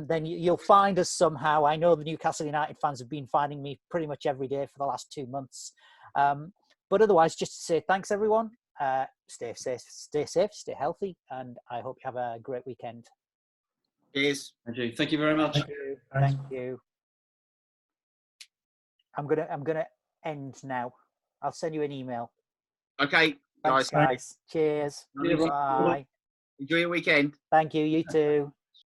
Then you'll find us somehow. I know the Newcastle United fans have been finding me pretty much every day for the last 2 months. But otherwise, just to say thanks, everyone. Stay safe, stay healthy, and I hope you have a great weekend. Cheers. Andrew, thank you very much. Thank you. I'm gonna end now. I'll send you an email. Okay, Thanks, guys. Cheers. Bye. Bye. Enjoy your weekend. Thank you. You too.